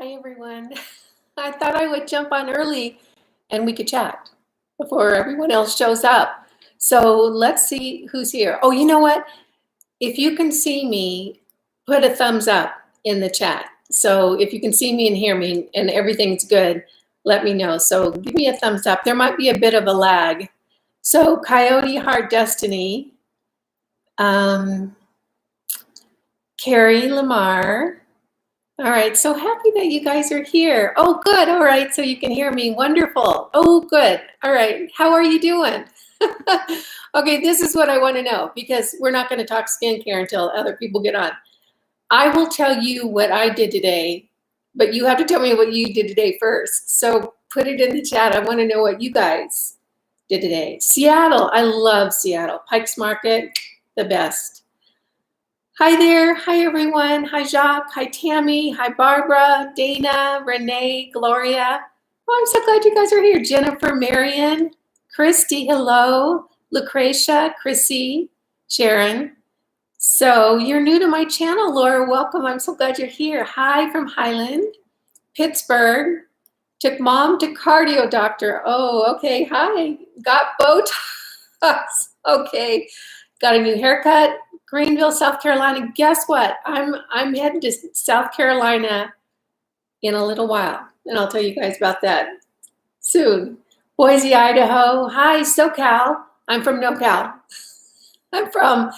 Hi, everyone. I thought I would jump on early and we could chat before everyone else shows up. So let's see who's here. Oh, you know what? If you can see me, put a thumbs up in the chat. So if you can see me and hear me and everything's good, let me know. So give me a thumbs up. There might be a bit of a lag. So Coyote Heart Destiny, Carrie Lamar. All right, so happy that you guys are here. Oh, good. All right, so you can hear me. Wonderful. Oh, good. All right, how are you doing? Okay, this is what I want to know because we're not going to talk skincare until other people get on. I will tell you what I did today, but you have to tell me what you did today first. So put it in the chat. I want to know what you guys did today. Seattle. I love Seattle. Pikes Market, the best. Hi there. Hi, everyone. Hi, Jacques. Hi, Tammy. Hi, Barbara, Dana, Renee, Gloria. Oh, I'm so glad you guys are here. Jennifer, Marion, Christy, hello. Lucretia, Chrissy, Sharon. So you're new to my channel, Laura. Welcome. I'm so glad you're here. Hi from Highland, Pittsburgh. Took mom to cardio doctor. Oh, okay. Hi. Got Botox. Okay. Got a new haircut. Greenville, South Carolina. Guess what? I'm heading to South Carolina in a little while, and I'll tell you guys about that soon. Boise, Idaho. Hi, SoCal. I'm from NoCal. I'm from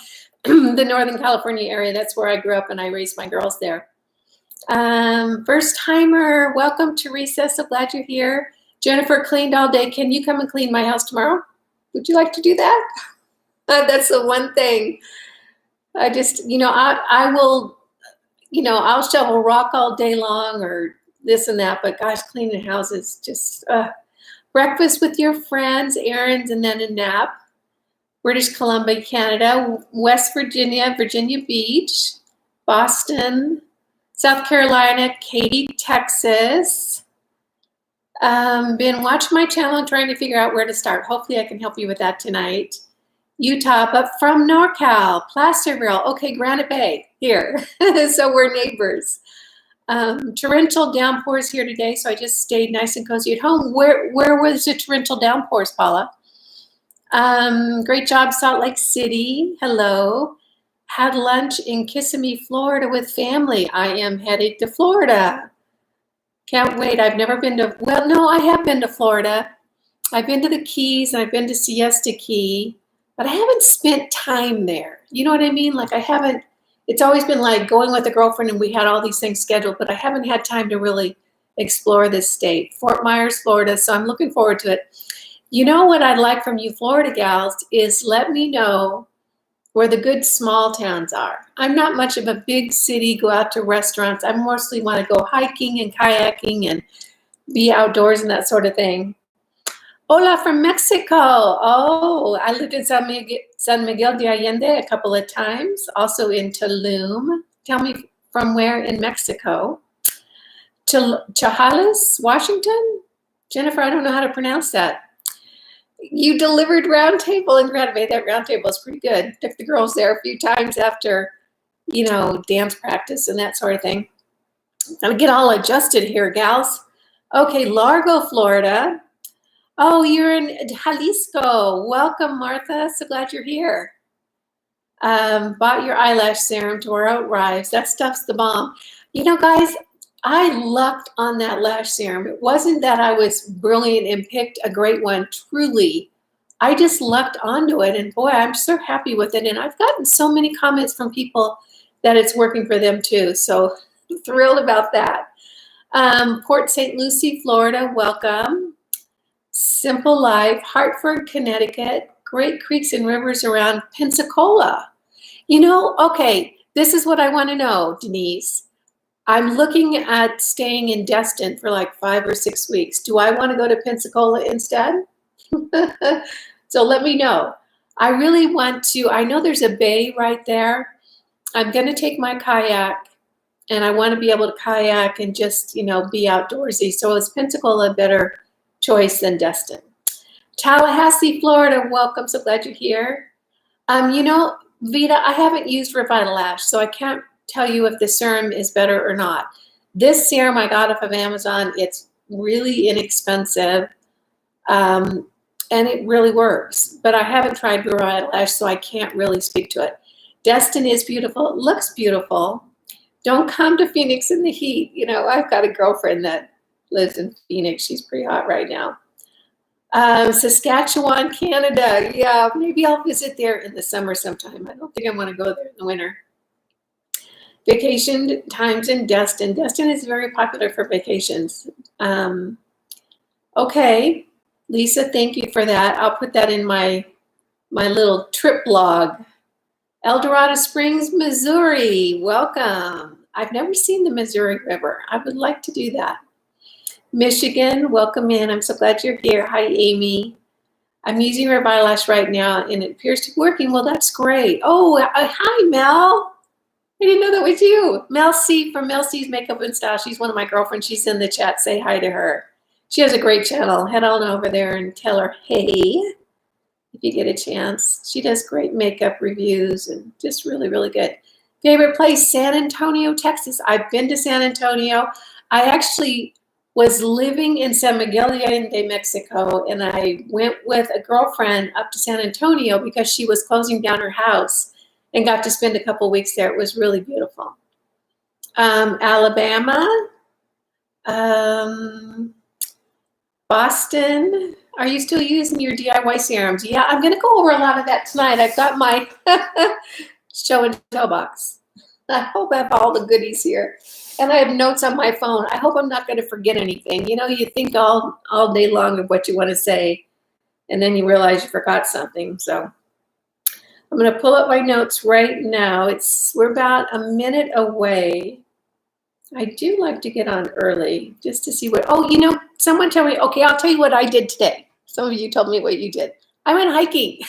the Northern California area. That's where I grew up, and I raised my girls there. First timer. Welcome, Teresa. So glad you're here. Jennifer cleaned all day. Can you come and clean my house tomorrow? Would you like to do that? That's the one thing. I just, I will, I'll shovel rock all day long or this and that, but gosh, cleaning houses, just breakfast with your friends, errands, and then a nap. British Columbia, Canada, West Virginia, Virginia Beach, Boston, South Carolina, Katy, Texas. Been watching my channel and trying to figure out where to start. Hopefully I can help you with that tonight. Utah, but from NorCal, Placerville. Okay, Granite Bay here. So we're neighbors. Torrential downpours here today, so I just stayed nice and cozy at home. Where was the torrential downpours, Paula? Great job, Salt Lake City. Hello. Had lunch in Kissimmee, Florida with family. I am headed to Florida. Can't wait. I've never been to, well, no, I have been to Florida. I've been to the Keys and I've been to Siesta Key. But I haven't spent time there. You know what I mean? Like I haven't, it's always been like going with a girlfriend and we had all these things scheduled, but I haven't had time to really explore this state. Fort Myers, Florida, so I'm looking forward to it. You know what I'd like from you Florida gals is let me know where the good small towns are. I'm not much of a big city, go out to restaurants. I mostly want to go hiking and kayaking and be outdoors and that sort of thing. Hola from Mexico. Oh, I lived in San Miguel de Allende a couple of times, also in Tulum. Tell me from where in Mexico? Chehalis, Washington? Jennifer, I don't know how to pronounce that. You delivered Round Table in Granite Bay. That Round Table is pretty good. Took the girls there a few times after, dance practice and that sort of thing. Gotta get all adjusted here, gals. Okay, Largo, Florida. Oh, you're in Jalisco. Welcome, Martha. So glad you're here. Bought your eyelash serum to our arrives. That stuff's the bomb. Guys, I lucked on that lash serum. It wasn't that I was brilliant and picked a great one. Truly, I just lucked onto it. And boy, I'm so happy with it. And I've gotten so many comments from people that it's working for them too. So I'm thrilled about that. Port St. Lucie, Florida. Welcome. Simple Life, Hartford, Connecticut, great creeks and rivers around Pensacola. Okay, this is what I want to know, Denise. I'm looking at staying in Destin for like 5 or 6 weeks. Do I want to go to Pensacola instead? So let me know. I really want to, I know there's a bay right there. I'm going to take my kayak and I want to be able to kayak and just, be outdoorsy. So is Pensacola a better choice than Destin? Tallahassee, Florida, welcome. So glad you're here. Vita, I haven't used Revitalash, so I can't tell you if the serum is better or not. This serum I got off of Amazon. It's really inexpensive, and it really works. But I haven't tried Blue Eyelash, so I can't really speak to it. Destin is beautiful. It looks beautiful. Don't come to Phoenix in the heat. You know, I've got a girlfriend that lives in Phoenix. She's pretty hot right now. Saskatchewan, Canada. Yeah, maybe I'll visit there in the summer sometime. I don't think I want to go there in the winter. Vacation times in Destin. Destin is very popular for vacations. Okay, Lisa, thank you for that. I'll put that in my little trip blog. El Dorado Springs, Missouri. Welcome. I've never seen the Missouri River. I would like to do that. Michigan, welcome in. I'm so glad you're here. Hi, Amy. I'm using Red Eyelash right now, and it appears to be working. Well, that's great. Oh, hi, Mel. I didn't know that was you. Mel C from Mel C's Makeup and Style. She's one of my girlfriends. She's in the chat. Say hi to her. She has a great channel. Head on over there and tell her, hey, if you get a chance. She does great makeup reviews and just really, really good. Favorite place, San Antonio, Texas. I've been to San Antonio. I actually was living in San Miguel de Allende, Mexico, and I went with a girlfriend up to San Antonio because she was closing down her house and got to spend a couple weeks there. It was really beautiful. Alabama, Boston. Are you still using your DIY serums? Yeah, I'm going to go over a lot of that tonight. I've got my show and tell box. I hope I have all the goodies here. And I have notes on my phone. I hope I'm not going to forget anything. You know, you think all day long of what you want to say, and then you realize you forgot something. So I'm going to pull up my notes right now. We're about a minute away. I do like to get on early just to see what, oh, you know, someone tell me, okay, I'll tell you what I did today. Some of you told me what you did. I went hiking.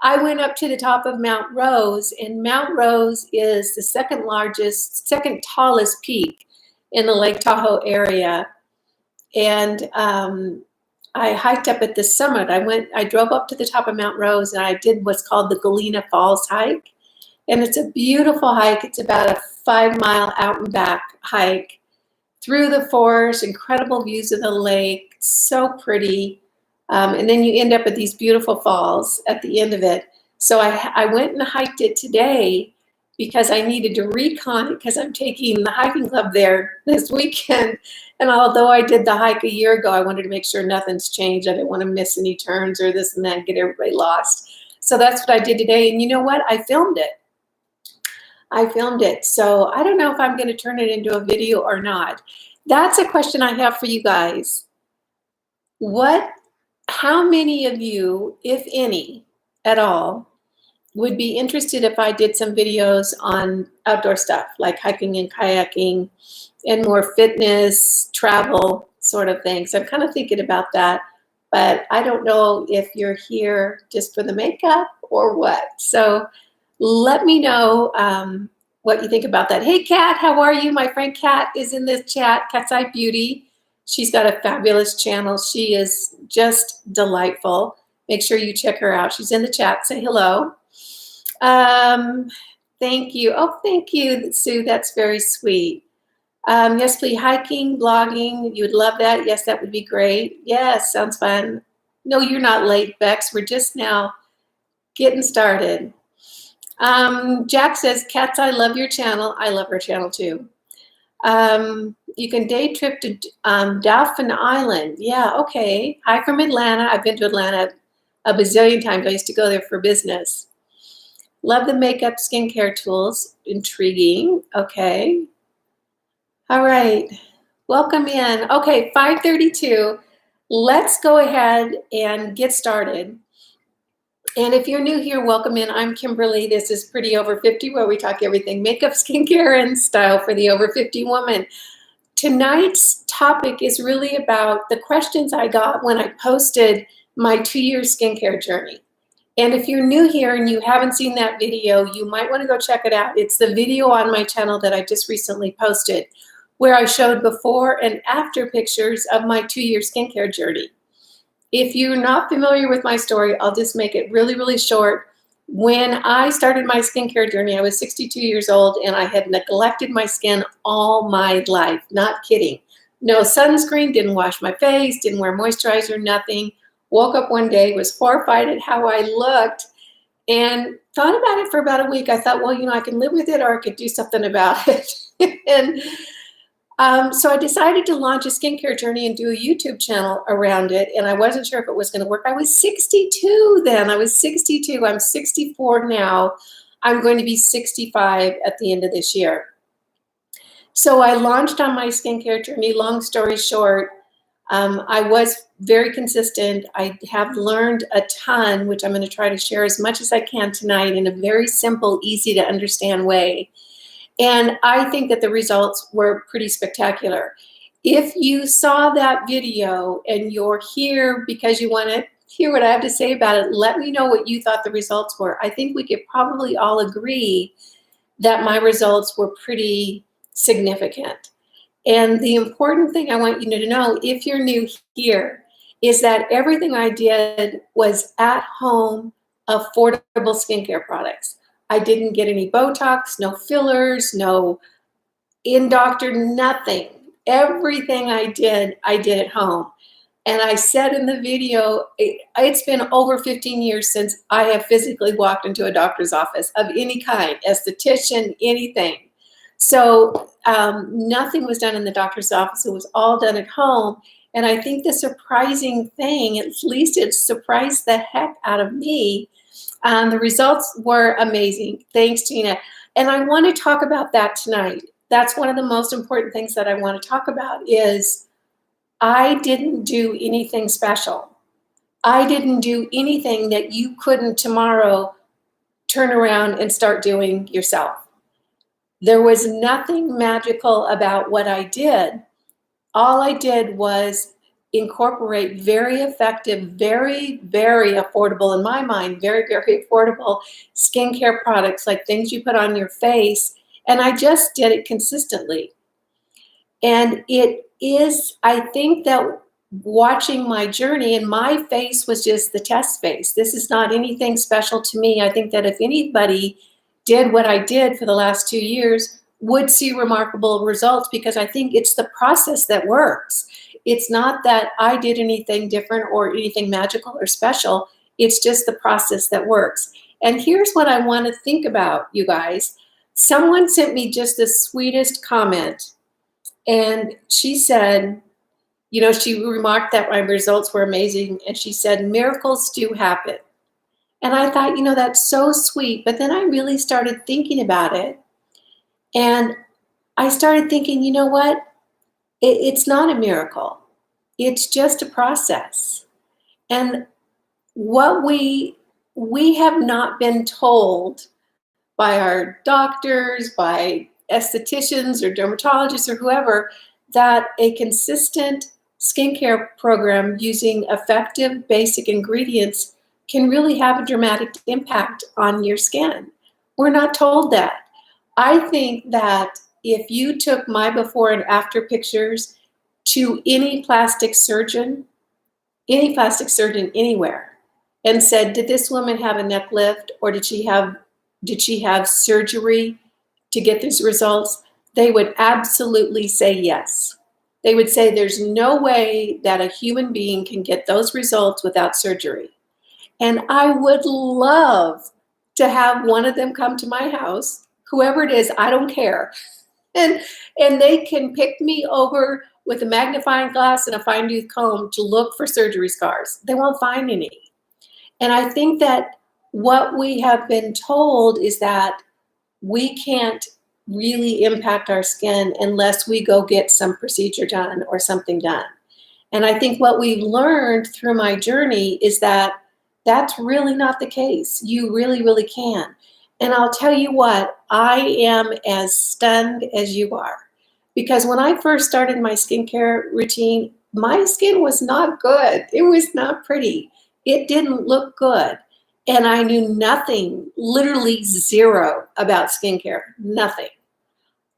I went up to the top of Mount Rose, and Mount Rose is the second tallest peak in the Lake Tahoe area. And I hiked up at the summit. I drove up to the top of Mount Rose, and I did what's called the Galena Falls hike. And it's a beautiful hike. It's about a 5-mile out and back hike through the forest, incredible views of the lake, so pretty. And then you end up at these beautiful falls at the end of it. So I went and hiked it today because I needed to recon it because I'm taking the hiking club there this weekend. And although I did the hike a year ago, I wanted to make sure nothing's changed. I didn't want to miss any turns or this and that, get everybody lost. So that's what I did today. And you know what? I filmed it. So I don't know if I'm going to turn it into a video or not. That's a question I have for you guys. How many of you, if any at all, would be interested if I did some videos on outdoor stuff like hiking and kayaking and more fitness, travel sort of things? I'm kind of thinking about that, but I don't know if you're here just for the makeup or what. So let me know what you think about that. Hey, Kat, how are you? My friend Kat is in this chat, Cat's Eye Beauty. She's got a fabulous channel. She is just delightful. Make sure you check her out. She's in the chat. Say hello. Thank you. Oh, thank you, Sue. That's very sweet. Yes, please. Hiking, blogging. You would love that. Yes, that would be great. Yes, sounds fun. No, you're not late, Bex. We're just now getting started. Jack says, Cats, I love your channel. I love her channel too. You can day trip to Dauphin Island. Yeah, okay. Hi from Atlanta. I've been to Atlanta a bazillion times. I used to go there for business. Love the makeup skincare tools. Intriguing. Okay. All right. Welcome in. Okay, 5:32. Let's go ahead and get started. And if you're new here, welcome in. I'm Kimberly. This is Pretty Over 50, where we talk everything makeup, skincare, and style for the over 50 woman. Tonight's topic is really about the questions I got when I posted my 2-year skincare journey. And if you're new here and you haven't seen that video, you might want to go check it out. It's the video on my channel that I just recently posted, where I showed before and after pictures of my 2-year skincare journey. If you're not familiar with my story, I'll just make it really, really short. When I started my skincare journey, I was 62 years old and I had neglected my skin all my life. Not kidding. No sunscreen, didn't wash my face, didn't wear moisturizer, nothing. Woke up one day, was horrified at how I looked, and thought about it for about a week. I thought, well, I can live with it or I could do something about it. And so I decided to launch a skincare journey and do a YouTube channel around it. And I wasn't sure if it was going to work. I was 62 then. I was 62. I'm 64 now. I'm going to be 65 at the end of this year. So I launched on my skincare journey. Long story short, I was very consistent. I have learned a ton, which I'm going to try to share as much as I can tonight in a very simple, easy to understand way. And I think that the results were pretty spectacular. If you saw that video and you're here because you want to hear what I have to say about it, let me know what you thought the results were. I think we could probably all agree that my results were pretty significant. And the important thing I want you to know, if you're new here, is that everything I did was at home, affordable skincare products. I didn't get any Botox, no fillers, no in-doctor, nothing. Everything I did at home. And I said in the video, it's been over 15 years since I have physically walked into a doctor's office of any kind, esthetician, anything. So nothing was done in the doctor's office. It was all done at home. And I think the surprising thing, at least it surprised the heck out of me, the results were amazing. Thanks, Gina. And I want to talk about that tonight. That's one of the most important things that I want to talk about is I didn't do anything special. I didn't do anything that you couldn't tomorrow turn around and start doing yourself. There was nothing magical about what I did. All I did was incorporate very effective, very, very affordable, in my mind, very, very affordable skincare products, like things you put on your face. And I just did it consistently. And it is, I think that watching my journey, and my face was just the test face. This is not anything special to me. I think that if anybody did what I did for the last 2 years, would see remarkable results, because I think it's the process that works. It's not that I did anything different or anything magical or special. It's just the process that works. And here's what I want to think about, you guys. Someone sent me just the sweetest comment. And she said, she remarked that my results were amazing. And she said, miracles do happen. And I thought, that's so sweet. But then I really started thinking about it. And I started thinking, you know what? It's not a miracle. It's just a process. And what we have not been told by our doctors, by estheticians or dermatologists or whoever, that a consistent skincare program using effective basic ingredients can really have a dramatic impact on your skin. We're not told that. I think that if you took my before and after pictures to any plastic surgeon anywhere, and said, did this woman have a neck lift, or did she have surgery to get these results? They would absolutely say yes. They would say there's no way that a human being can get those results without surgery. And I would love to have one of them come to my house, whoever it is, I don't care. And they can pick me over with a magnifying glass and a fine tooth comb to look for surgery scars. They won't find any. And I think that what we have been told is that we can't really impact our skin unless we go get some procedure done or something done. And I think what we've learned through my journey is that that's really not the case. You really, really can. And I'll tell you what, I am as stunned as you are. Because when I first started my skincare routine, my skin was not good. It was not pretty. It didn't look good. And I knew nothing, literally zero, about skincare, nothing.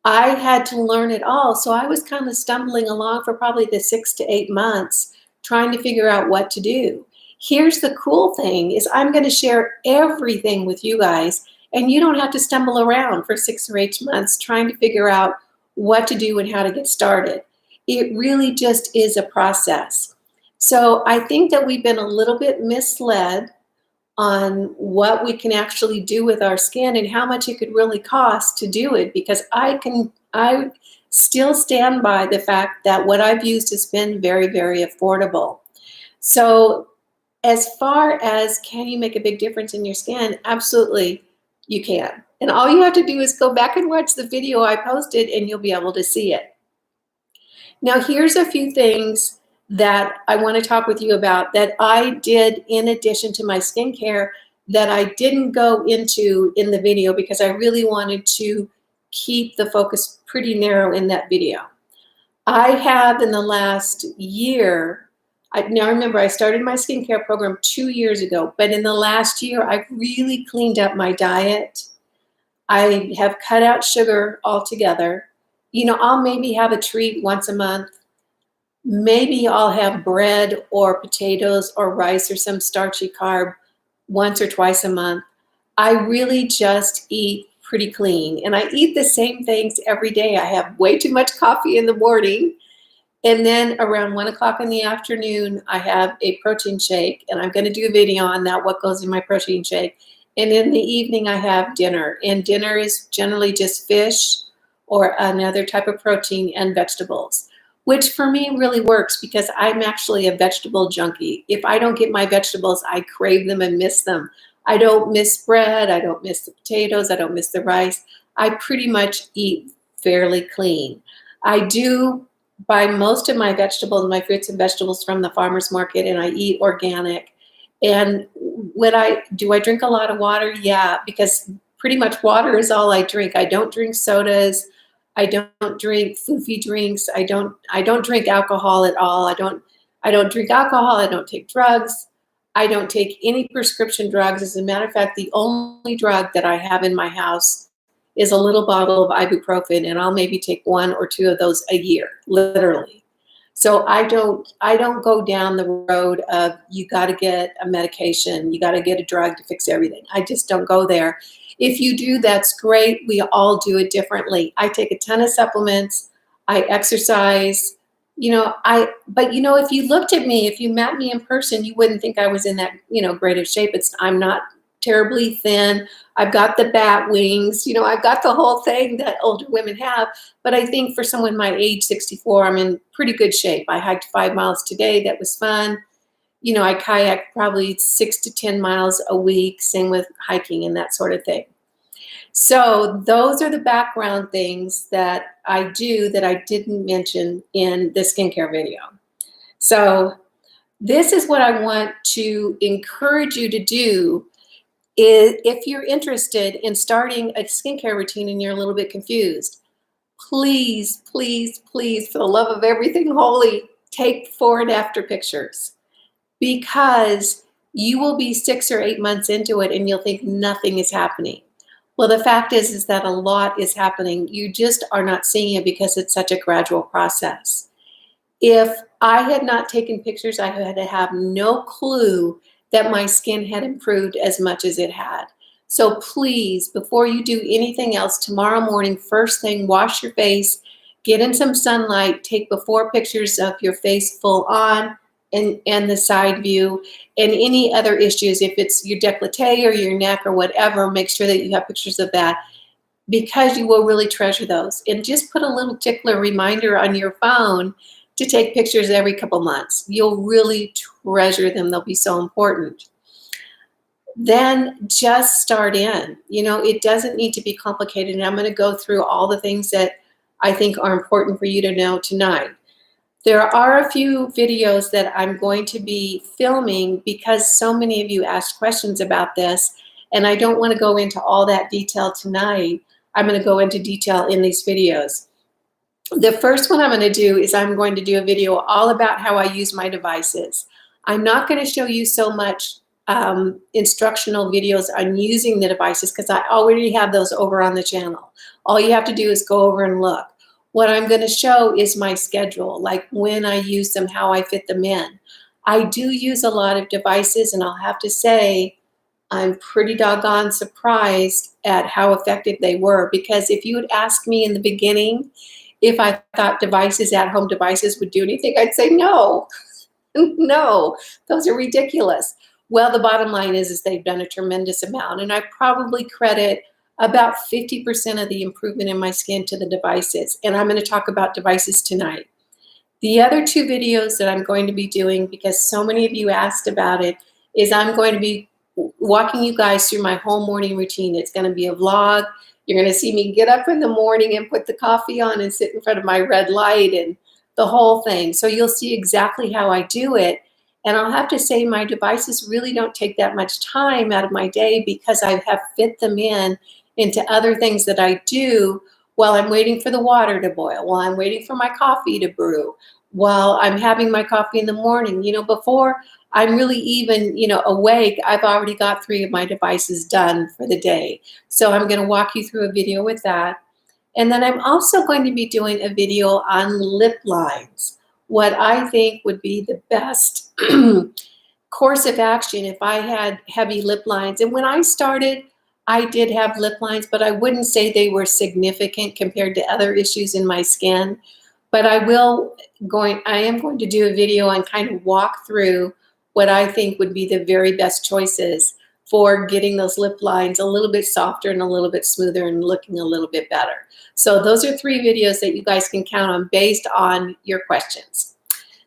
I had to learn it all. So I was kind of stumbling along for probably the 6 to 8 months trying to figure out what to do. Here's the cool thing is I'm going to share everything with you guys, and you don't have to stumble around for 6 or 8 months trying to figure out what to do and how to get started. It really just is a process. So I think that we've been a little bit misled on what we can actually do with our skin and how much it could really cost to do it, because I still stand by the fact that what I've used has been very, very affordable. So as far as can you make a big difference in your skin, absolutely you can. And all you have to do is go back and watch the video I posted and you'll be able to see it. Now here's a few things that I want to talk with you about that I did in addition to my skincare that I didn't go into in the video because I really wanted to keep the focus pretty narrow in that video. I have in the last year, now remember I started my skincare program 2 years ago, but in the last year I've really cleaned up my diet. I have cut out sugar altogether. You know, I'll maybe have a treat once a month. Maybe I'll have bread or potatoes or rice or some starchy carb once or twice a month. I really just eat pretty clean, and I eat the same things every day. I have way too much coffee in the morning, and then around 1 o'clock in the afternoon, I have a protein shake, and I'm going to do a video on that, what goes in my protein shake. And in the evening, I have dinner, and dinner is generally just fish or another type of protein and vegetables, which for me really works because I'm actually a vegetable junkie. If I don't get my vegetables, I crave them and miss them. I don't miss bread, I don't miss the potatoes, I don't miss the rice. I pretty much eat fairly clean. I do buy most of my vegetables, my fruits and vegetables from the farmer's market, and I eat organic. And do I drink a lot of water? Yeah, because pretty much water is all I drink. I don't drink sodas. I don't drink foofy drinks. I don't drink alcohol at all. I don't drink alcohol. I don't take drugs. I don't take any prescription drugs. As a matter of fact, the only drug that I have in my house is a little bottle of ibuprofen, and I'll maybe take 1 or 2 of those a year, literally. So I don't go down the road of you got to get a medication, you got to get a drug to fix everything. I just don't go there. If you do, that's great. We all do it differently. I take a ton of supplements. I exercise. But if you looked at me, if you met me in person, you wouldn't think I was in that, great of shape. I'm not terribly thin. I've got the bat wings. I've got the whole thing that older women have. But I think for someone my age, 64, I'm in pretty good shape. I hiked 5 miles today. That was fun. I kayak probably 6 to 10 miles a week, same with hiking and that sort of thing. So those are the background things that I do that I didn't mention in the skincare video. So this is what I want to encourage you to do is if you're interested in starting a skincare routine and you're a little bit confused, please, please, please, for the love of everything holy, take before and after pictures, because you will be 6 or 8 months into it and you'll think nothing is happening. Well, the fact is that a lot is happening. You just are not seeing it because it's such a gradual process. If I had not taken pictures, I had to have no clue that my skin had improved as much as it had. So please, before you do anything else, tomorrow morning, first thing, wash your face, get in some sunlight, take before pictures of your face full on, and the side view, and any other issues. If it's your décolleté or your neck or whatever, make sure that you have pictures of that, because you will really treasure those. And just put a little tickler reminder on your phone to take pictures every couple months. You'll really treasure them. They'll be so important. Then just start in. It doesn't need to be complicated. And I'm going to go through all the things that I think are important for you to know tonight. There are a few videos that I'm going to be filming because so many of you asked questions about this, and I don't want to go into all that detail tonight. I'm going to go into detail in these videos. The first one I'm going to do is I'm going to do a video all about how I use my devices. I'm not going to show you so much instructional videos on using the devices because I already have those over on the channel. All you have to do is go over and look. What I'm going to show is my schedule, like when I use them, how I fit them in. I do use a lot of devices, and I'll have to say, I'm pretty doggone surprised at how effective they were, because if you had asked me in the beginning if I thought devices, at-home devices, would do anything, I'd say no. No, those are ridiculous. Well, the bottom line is they've done a tremendous amount, and I probably credit about 50% of the improvement in my skin to the devices, and I'm going to talk about devices tonight. The other two videos that I'm going to be doing, because so many of you asked about it, is I'm going to be walking you guys through my whole morning routine. It's going to be a vlog. You're going to see me get up in the morning and put the coffee on and sit in front of my red light and the whole thing. So you'll see exactly how I do it. And I'll have to say my devices really don't take that much time out of my day, because I have fit them into other things that I do while I'm waiting for the water to boil, while I'm waiting for my coffee to brew, while I'm having my coffee in the morning. You know, before I'm really even, awake, I've already got 3 of my devices done for the day. So I'm going to walk you through a video with that. And then I'm also going to be doing a video on lip lines, what I think would be the best course of action if I had heavy lip lines. And when I started, I did have lip lines, but I wouldn't say they were significant compared to other issues in my skin. But I am going to do a video and kind of walk through what I think would be the very best choices for getting those lip lines a little bit softer and a little bit smoother and looking a little bit better. So those are 3 videos that you guys can count on based on your questions.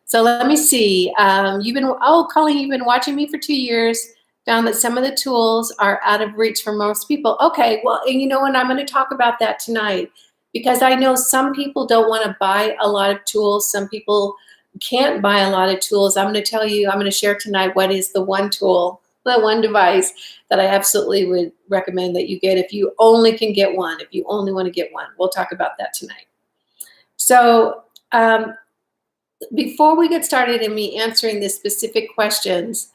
So let me see. Colleen, you've been watching me for 2 years, found that some of the tools are out of reach for most people. Okay, well, and and I'm going to talk about that tonight, because I know some people don't want to buy a lot of tools. Some people can't buy a lot of tools. I'm going to share tonight what is the one tool, the one device that I absolutely would recommend that you get if you only can get one, if you only want to get one. We'll talk about that tonight. So before we get started in me answering the specific questions,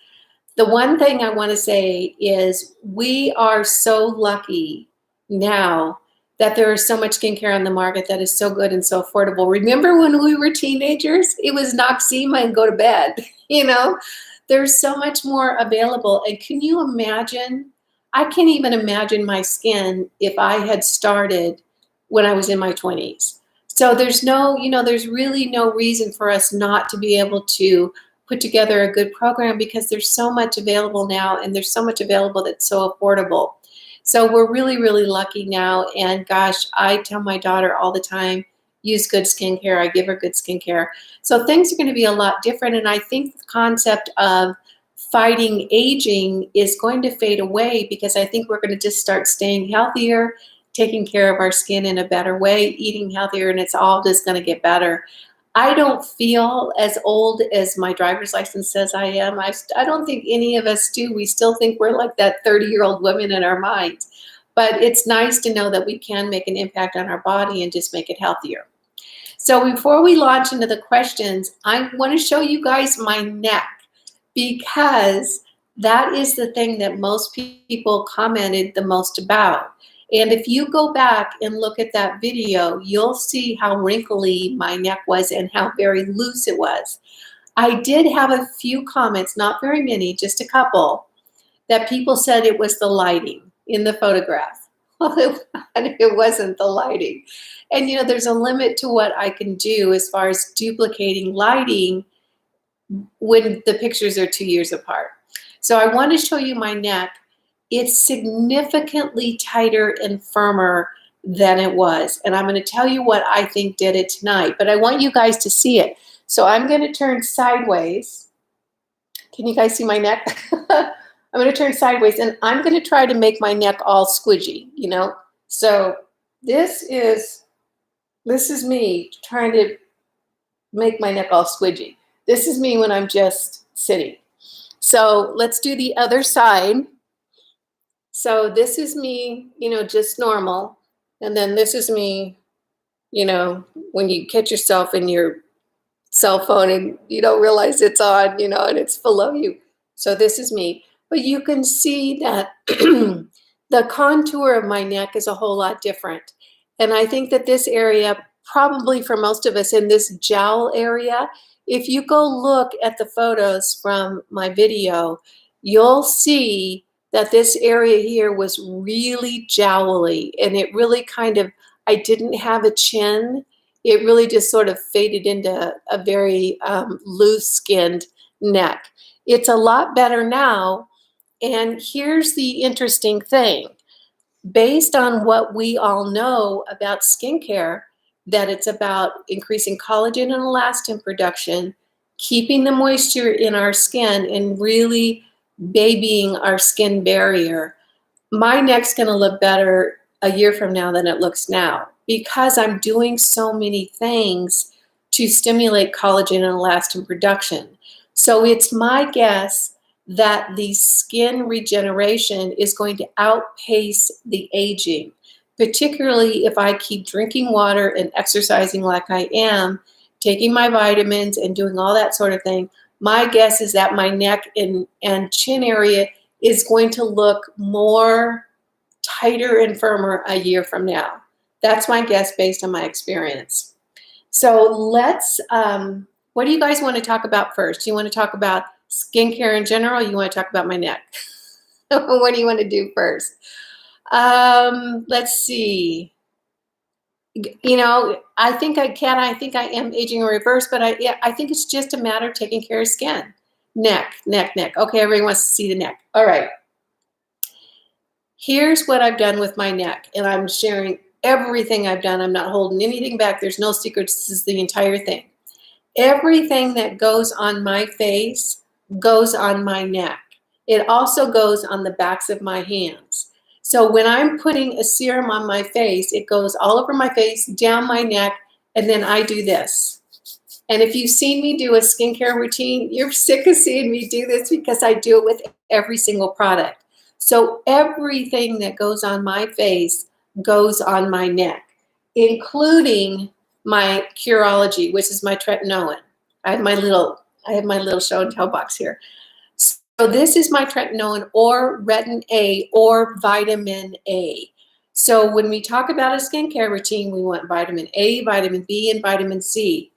the one thing I want to say is we are so lucky now that there is so much skincare on the market that is so good and so affordable. Remember when we were teenagers? It was Noxzema and go to bed. There's so much more available. And can you imagine? I can't even imagine my skin if I had started when I was in my 20s. So there's there's really no reason for us not to be able to put together a good program, because there's so much available now, and there's so much available that's so affordable. So we're really, really lucky now. And gosh, I tell my daughter all the time, use good skincare. I give her good skincare. So things are going to be a lot different. And I think the concept of fighting aging is going to fade away, because I think we're going to just start staying healthier, taking care of our skin in a better way, eating healthier, and it's all just going to get better. I don't feel as old as my driver's license says I am. I don't think any of us do. We still think we're like that 30-year-old woman in our minds. But it's nice to know that we can make an impact on our body and just make it healthier. So before we launch into the questions, I want to show you guys my neck, because that is the thing that most people commented the most about. And if you go back and look at that video, you'll see how wrinkly my neck was and how very loose it was. I did have a few comments, not very many, just a couple, that people said it was the lighting in the photograph. Well, it wasn't the lighting. And there's a limit to what I can do as far as duplicating lighting when the pictures are 2 years apart. So I want to show you my neck. It's significantly tighter and firmer than it was. And I'm going to tell you what I think did it tonight, but I want you guys to see it. So I'm going to turn sideways. Can you guys see my neck? I'm going to turn sideways, and I'm going to try to make my neck all squidgy, So this is me trying to make my neck all squidgy. This is me when I'm just sitting. So let's do the other side. So this is me, just normal. And then this is me, when you catch yourself in your cell phone and you don't realize it's on, and it's below you. So this is me. But you can see that the contour of my neck is a whole lot different. And I think that this area, probably for most of us in this jowl area, If you go look at the photos from my video, you'll see that this area here was really jowly, and it really kind of, I didn't have a chin. It really just sort of faded into a very loose-skinned neck. It's a lot better now, and here's the interesting thing. Based on what we all know about skincare, that it's about increasing collagen and elastin production, keeping the moisture in our skin, and really babying our skin barrier, my neck's going to look better a year from now than it looks now because I'm doing so many things to stimulate collagen and elastin production. So it's my guess that the skin regeneration is going to outpace the aging, particularly if I keep drinking water and exercising like I am, taking my vitamins and doing all that sort of thing. My guess is that my neck and chin area is going to look more tighter and firmer a year from now. That's my guess based on my experience. So let's, what do you guys want to talk about first? Do you want to talk about skincare in general? Or you want to talk about my neck? What do you want to do first? Let's see. You know, I think I can. I think I am aging in reverse, but I think it's just a matter of taking care of skin. Neck. Okay, everyone wants to see the neck. All right. Here's what I've done with my neck, and I'm sharing everything I've done. I'm not holding anything back. There's no secrets. This is the entire thing. Everything that goes on my face goes on my neck. It also goes on the backs of my hands. So when I'm putting a serum on my face, it goes all over my face, down my neck, and then I do this. And if you've seen me do a skincare routine, you're sick of seeing me do this because I do it with every single product. So everything that goes on my face goes on my neck, including my Curology, which is my tretinoin. I have my little show and tell box here. So this is my tretinoin or retin A or vitamin A. So when we talk about a skincare routine, we want vitamin A, vitamin B, and vitamin C.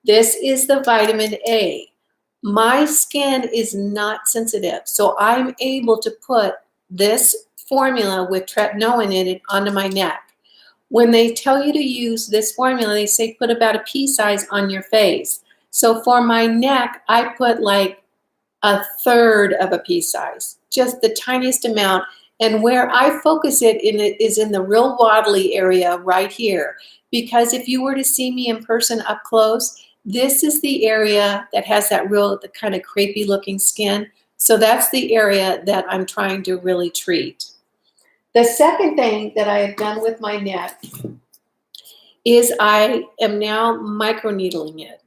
This is the vitamin A. My skin is not sensitive, so I'm able to put this formula with tretinoin in it onto my neck. When they tell you to use this formula, they say put about a pea size on your face. So for my neck, I put like a third of a pea size, just the tiniest amount. And where I focus it is in the real waddly area right here. Because if you were to see me in person up close, this is the area that has that the kind of crepey looking skin. So that's the area that I'm trying to really treat. The second thing that I have done with my neck is I am now microneedling it.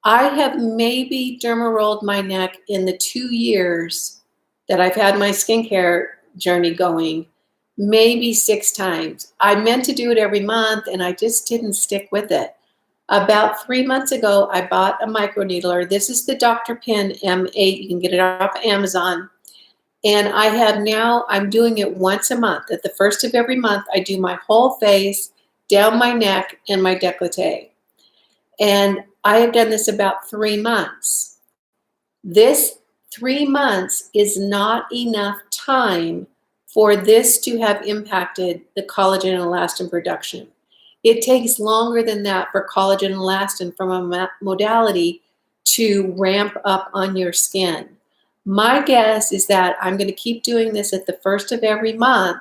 I have maybe derma-rolled my neck in the 2 years that I've had my skincare journey going, maybe 6 times. I meant to do it every month and I just didn't stick with it. About 3 months ago, I bought a microneedler. This is the Dr. Pin M8. You can get it off of Amazon. And I'm doing it once a month. At the first of every month, I do my whole face, down my neck, and my décolleté. And I have done this about 3 months. This 3 months is not enough time for this to have impacted the collagen and elastin production. It takes longer than that for collagen and elastin from a modality to ramp up on your skin. My guess is that I'm going to keep doing this at the first of every month.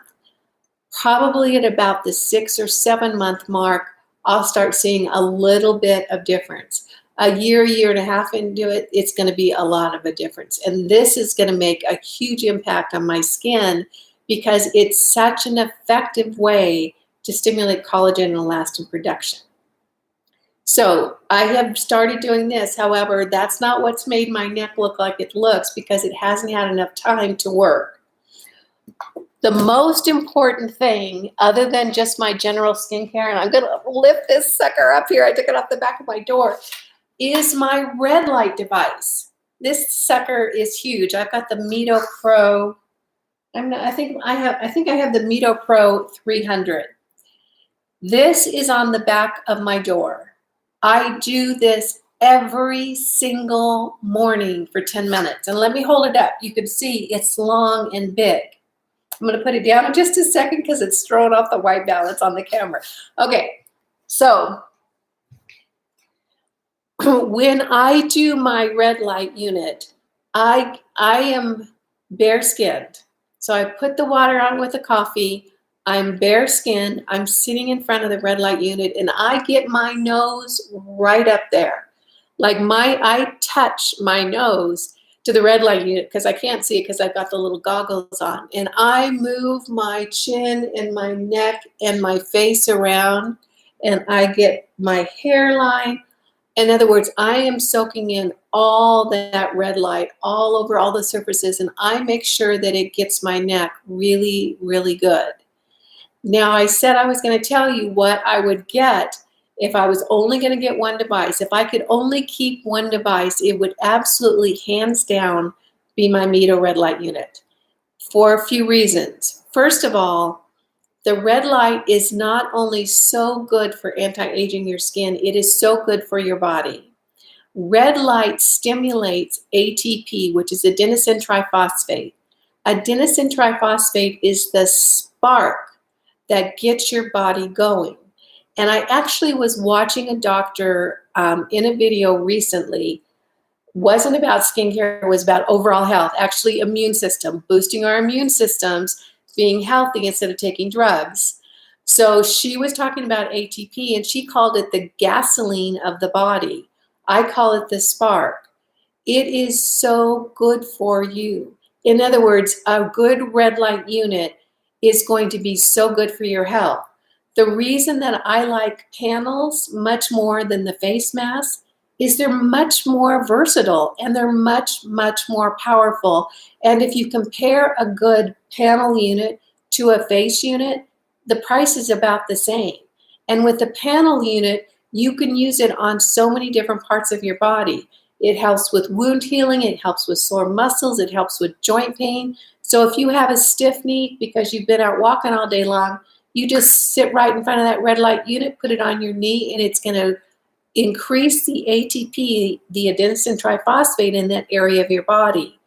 Probably at about the 6 or 7 month mark, I'll start seeing a little bit of difference. A year and a half into it, it's going to be a lot of a difference. And this is going to make a huge impact on my skin because it's such an effective way to stimulate collagen and elastin production. So I have started doing this. However, that's not what's made my neck look like it looks because it hasn't had enough time to work. The most important thing, other than just my general skincare, and I'm going to lift this sucker up here, I took it off the back of my door, is my red light device. This sucker is huge. I've got the MITO Pro. I think I have the MITO Pro 300. This is on the back of my door. I do this every single morning for 10 minutes. And let me hold it up. You can see it's long and big. I'm going to put it down in just a second because it's throwing off the white balance on the camera. Okay, so when I do my red light unit, I am bare skinned. So I put the water on with the coffee. I'm bare skinned. I'm sitting in front of the red light unit and I get my nose right up there. Like I touch my nose to the red light unit because I can't see it because I've got the little goggles on. And I move my chin and my neck and my face around and I get my hairline. In other words, I am soaking in all that red light all over all the surfaces, and I make sure that it gets my neck really, really good. Now, I said I was going to tell you what I would get if I was only going to get one device. If I could only keep one device, it would absolutely, hands down, be my MITO Red Light unit for a few reasons. First of all, the red light is not only so good for anti-aging your skin, it is so good for your body. Red light stimulates ATP, which is adenosine triphosphate. Adenosine triphosphate is the spark that gets your body going. And I actually was watching a doctor in a video recently. Wasn't about skincare, it was about overall health, actually immune system, boosting our immune systems, being healthy instead of taking drugs. So she was talking about ATP and she called it the gasoline of the body. I call it the spark. It is so good for you. In other words, a good red light unit is going to be so good for your health. The reason that I like panels much more than the face mask is they're much more versatile and they're much, much more powerful. And if you compare a good panel unit to a face unit, the price is about the same. And with the panel unit, you can use it on so many different parts of your body. It helps with wound healing, it helps with sore muscles, it helps with joint pain. So if you have a stiff knee because you've been out walking all day long, you just sit right in front of that red light unit, put it on your knee, and it's going to increase the ATP, the adenosine triphosphate in that area of your body.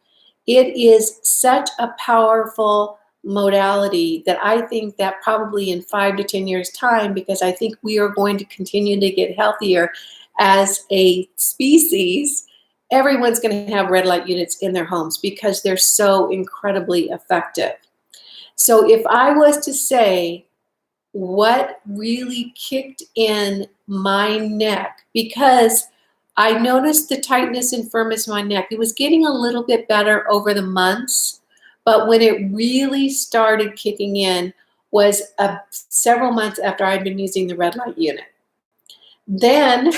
It is such a powerful modality that I think that probably in 5 to 10 years time, because I think we are going to continue to get healthier as a species, everyone's going to have red light units in their homes because they're so incredibly effective. So if I was to say what really kicked in my neck, because I noticed the tightness and firmness in my neck. It was getting a little bit better over the months, but when it really started kicking in was several months after I'd been using the red light unit. Then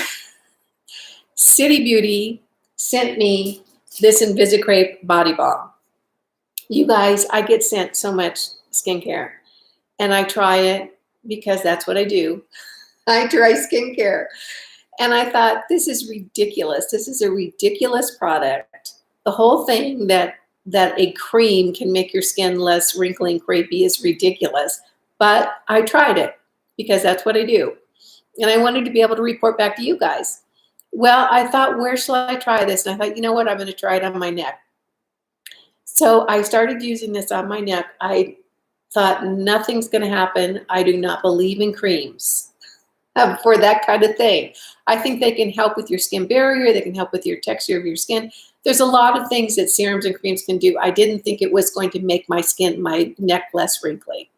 City Beauty sent me this Invisicrepe body balm. You guys, I get sent so much skincare and I try it because that's what I do. I try skincare. And I thought, this is ridiculous. This is a ridiculous product. The whole thing that a cream can make your skin less wrinkly and crepey is ridiculous. But I tried it because that's what I do. And I wanted to be able to report back to you guys. Well, I thought, where shall I try this? And I thought, you know what? I'm going to try it on my neck. So I started using this on my neck. I thought, nothing's going to happen. I do not believe in creams for that kind of thing. I think they can help with your skin barrier. They can help with your texture of your skin. There's a lot of things that serums and creams can do. I didn't think it was going to make my neck less wrinkly.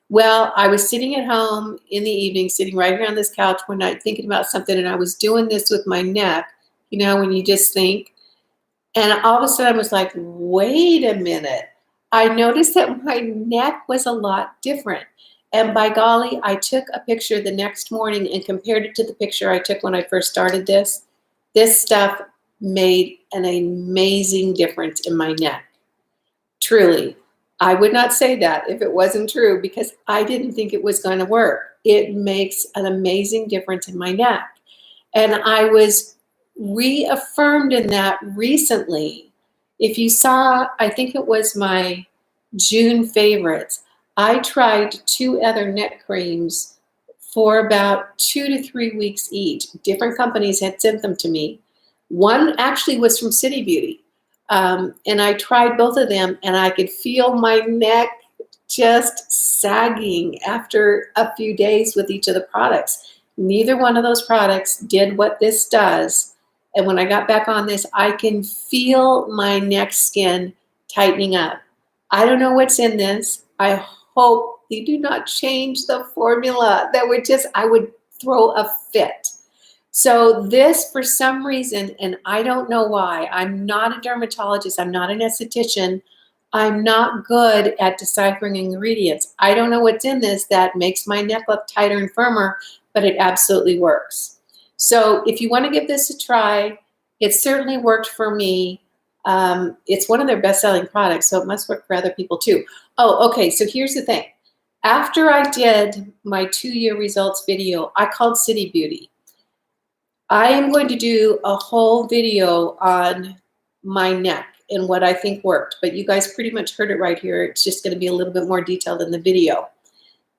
Well, I was sitting at home in the evening, sitting right here on this couch one night, thinking about something, and I was doing this with my neck, you know, when you just think. And all of a sudden I was like, wait a minute. I noticed that my neck was a lot different. And by golly, I took a picture the next morning and compared it to the picture I took when I first started this. This stuff made an amazing difference in my neck. Truly. I would not say that if it wasn't true because I didn't think it was going to work. It makes an amazing difference in my neck. And I was reaffirmed in that recently. If you saw, I think it was my June favorites, I tried 2 other neck creams for about 2 to 3 weeks each. Different companies had sent them to me. One actually was from City Beauty. And I tried both of them, and I could feel my neck just sagging after a few days with each of the products. Neither one of those products did what this does. And when I got back on this, I can feel my neck skin tightening up. I don't know what's in this. I hope they do not change the formula. That would just, I would throw a fit. So this, for some reason, and I don't know why, I'm not a dermatologist, I'm not an esthetician, I'm not good at deciphering ingredients. I don't know what's in this that makes my neck look tighter and firmer, but it absolutely works. So if you want to give this a try, it certainly worked for me. It's one of their best-selling products, so it must work for other people too. Oh, okay, so here's the thing. After I did my 2-year results video, I called City Beauty. I am going to do a whole video on my neck and what I think worked, but you guys pretty much heard it right here. It's just going to be a little bit more detailed in the video.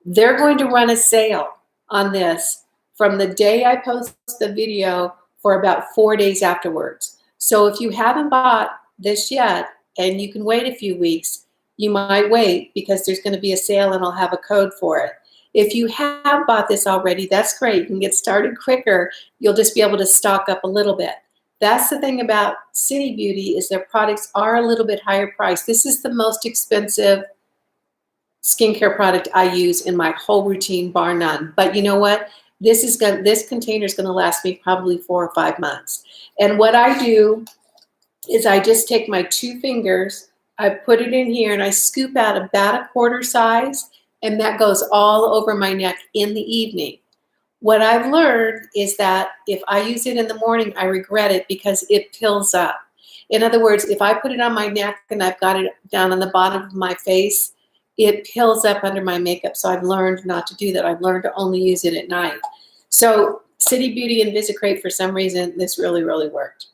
They're going to run a sale on this from the day I post the video for about 4 days afterwards. So if you haven't bought this yet and you can wait a few weeks, you might wait because there's going to be a sale and I'll have a code for it. If you have bought this already, that's great. You can get started quicker. You'll just be able to stock up a little bit. That's the thing about City Beauty is their products are a little bit higher priced. This is the most expensive skincare product I use in my whole routine, bar none. But you know what? This container is going to last me probably 4 or 5 months. And what I do is I just take my 2 fingers, I put it in here, and I scoop out about 1/4 size, and that goes all over my neck in the evening. What I've learned is that if I use it in the morning, I regret it because it pills up. In other words, if I put it on my neck and I've got it down on the bottom of my face, it pills up under my makeup. So I've learned not to do that. I've learned to only use it at night. So City Beauty and Invisicrepe, for some reason, this really, really worked.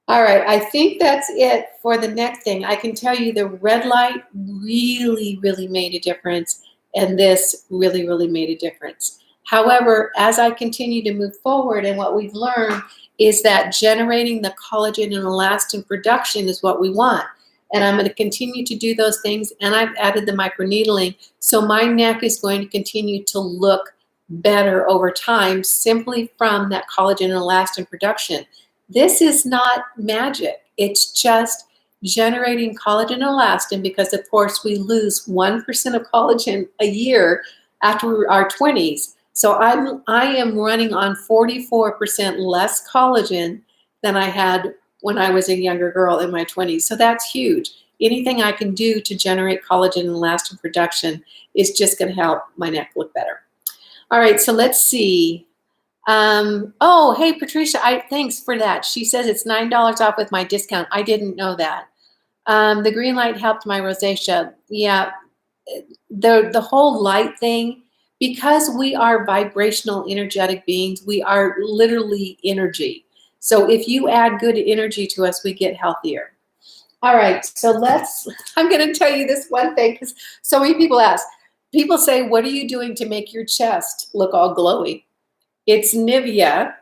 All right, I think that's it for the neck thing. I can tell you the red light really, really made a difference, and this really, really made a difference. However, as I continue to move forward, and what we've learned is that generating the collagen and elastin production is what we want. And I'm going to continue to do those things, and I've added the microneedling, so my neck is going to continue to look better over time simply from that collagen and elastin production. This is not magic. It's just generating collagen and elastin because, of course, we lose 1% of collagen a year after our 20s. So I am running on 44% less collagen than I had when I was a younger girl in my 20s. So that's huge. Anything I can do to generate collagen and elastin production is just going to help my neck look better. All right, so let's see. Oh, hey, Patricia, thanks for that. She says it's $9 off with my discount. I didn't know that. The green light helped my rosacea. Yeah, the whole light thing, because we are vibrational, energetic beings, we are literally energy. So if you add good energy to us, we get healthier. All right, so I'm going to tell you this one thing because so many people ask. People say, what are you doing to make your chest look all glowy? It's Nivea,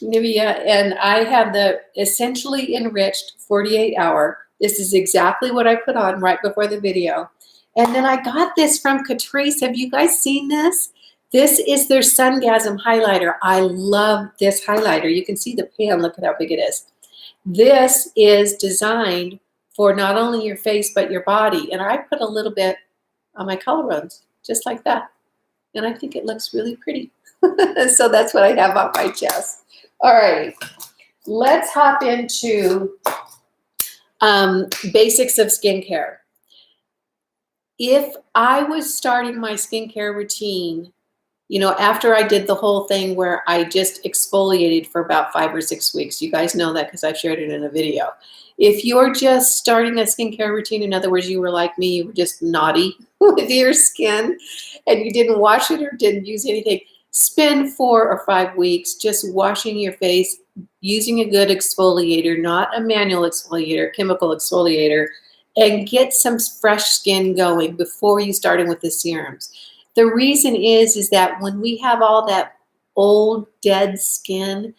and I have the essentially enriched 48-hour. This is exactly what I put on right before the video. And then I got this from Catrice. Have you guys seen this? This is their Sungasm highlighter. I love this highlighter. You can see the pan. Look at how big it is. This is designed for not only your face, but your body. And I put a little bit on my collarbones, just like that. And I think it looks really pretty. So that's what I have on my chest. All right, let's hop into basics of skincare. If I was starting my skincare routine, you know, after I did the whole thing where I just exfoliated for about 5 or 6 weeks, you guys know that because I've shared it in a video. If you're just starting a skincare routine, in other words, you were like me, you were just naughty with your skin and you didn't wash it or didn't use anything, spend 4 or 5 weeks just washing your face, using a good exfoliator, not a manual exfoliator, chemical exfoliator, and get some fresh skin going before you start in with the serums. The reason is that when we have all that old dead skin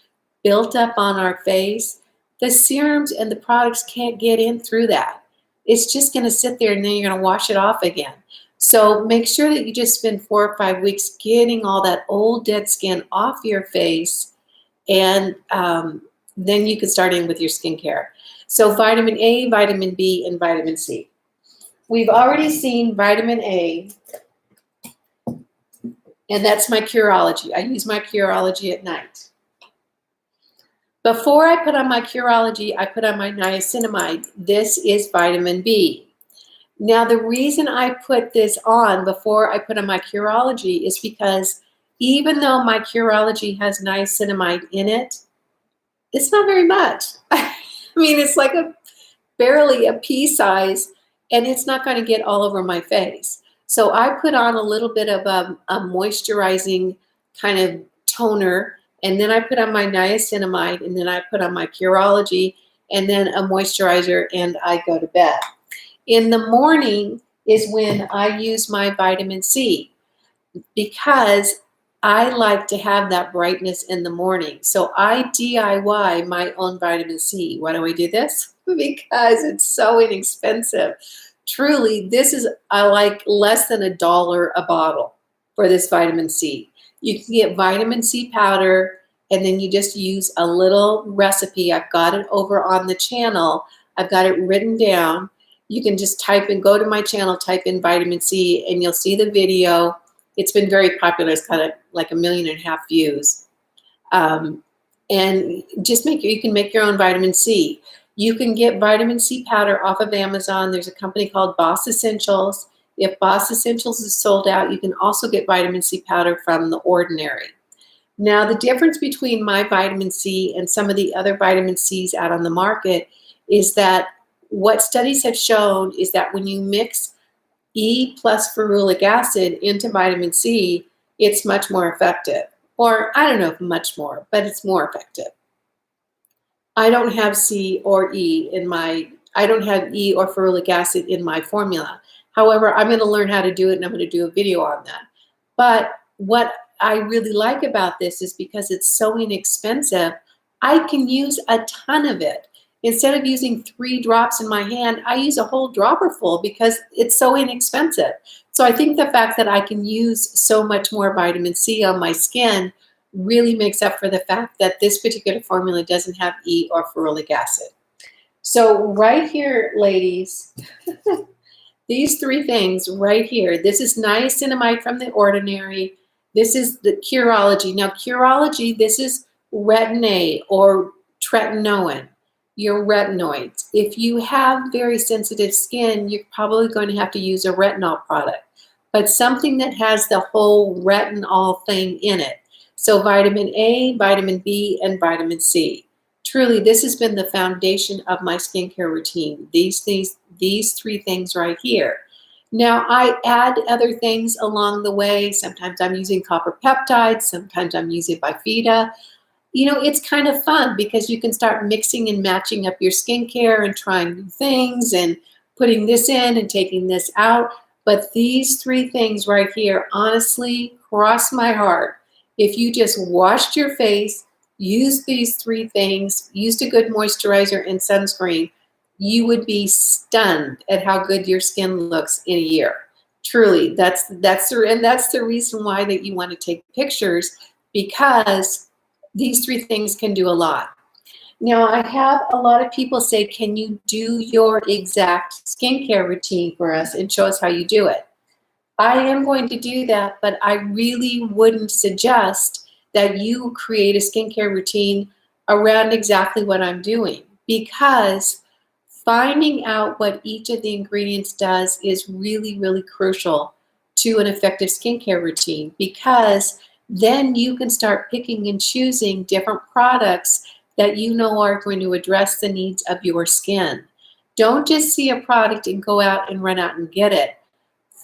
built up on our face, the serums and the products can't get in through that. It's just going to sit there and then you're going to wash it off again. So make sure that you just spend 4 or 5 weeks getting all that old dead skin off your face, and then you can start in with your skincare. So vitamin A, vitamin B, and vitamin C. We've already seen vitamin A, and that's my Curology. I use my Curology at night. Before I put on my Curology, I put on my niacinamide. This is vitamin B. Now, the reason I put this on before I put on my Curology is because even though my Curology has niacinamide in it, it's not very much. I mean, it's like barely a pea size, and it's not going to get all over my face. So I put on a little bit of a moisturizing kind of toner, and then I put on my niacinamide, and then I put on my Curology, and then a moisturizer, and I go to bed. In the morning is when I use my vitamin C, because I like to have that brightness in the morning. So I DIY my own vitamin C. Why do I do this? Because it's so inexpensive. Truly, this is like less than $1 a bottle for this vitamin C. You can get vitamin C powder, and then you just use a little recipe. I've got it over on the channel. I've got it written down. You can just type in, go to my channel, type in vitamin C, and you'll see the video. It's been very popular. It's got like 1.5 million views. And just you can make your own vitamin C. You can get vitamin C powder off of Amazon. There's a company called Boss Essentials. If Boss Essentials is sold out, you can also get vitamin C powder from The Ordinary. Now, the difference between my vitamin C and some of the other vitamin Cs out on the market is that what studies have shown is that when you mix E plus ferulic acid into vitamin C, it's much more effective. Or I don't know if much more, but it's more effective. I don't have C or E in I don't have E or ferulic acid in my formula. However, I'm going to learn how to do it, and I'm going to do a video on that. But what I really like about this is because it's so inexpensive, I can use a ton of it. Instead of using 3 drops in my hand, I use a whole dropper full because it's so inexpensive. So I think the fact that I can use so much more vitamin C on my skin really makes up for the fact that this particular formula doesn't have E or ferulic acid. So right here, ladies, these 3 things right here, this is niacinamide from The Ordinary. This is the Curology. Now, Curology, this is retin-A or tretinoin. Your retinoids. If you have very sensitive skin, you're probably going to have to use a retinol product, but something that has the whole retinol thing in it. So vitamin A, vitamin B, and vitamin C. Truly, this has been the foundation of my skincare routine. These 3 things right here. Now, I add other things along the way. Sometimes I'm using copper peptides. Sometimes I'm using Bifida. You know, it's kind of fun because you can start mixing and matching up your skincare and trying new things and putting this in and taking this out. But these 3 things right here, honestly, cross my heart. If you just washed your face, used these 3 things, used a good moisturizer and sunscreen, you would be stunned at how good your skin looks in a year. Truly, that's the reason why that you want to take pictures, because these 3 things can do a lot. Now, I have a lot of people say, can you do your exact skincare routine for us and show us how you do it? I am going to do that, but I really wouldn't suggest that you create a skincare routine around exactly what I'm doing, because finding out what each of the ingredients does is really, really crucial to an effective skincare routine, because then you can start picking and choosing different products that you know are going to address the needs of your skin. Don't just see a product and go out and run out and get it.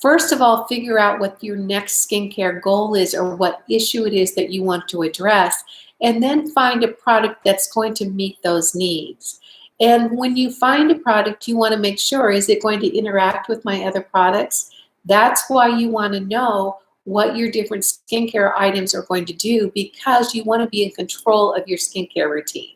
First of all, figure out what your next skincare goal is or what issue it is that you want to address, and then find a product that's going to meet those needs. And when you find a product, you want to make sure, is it going to interact with my other products? That's why you want to know what your different skincare items are going to do, because you want to be in control of your skincare routine.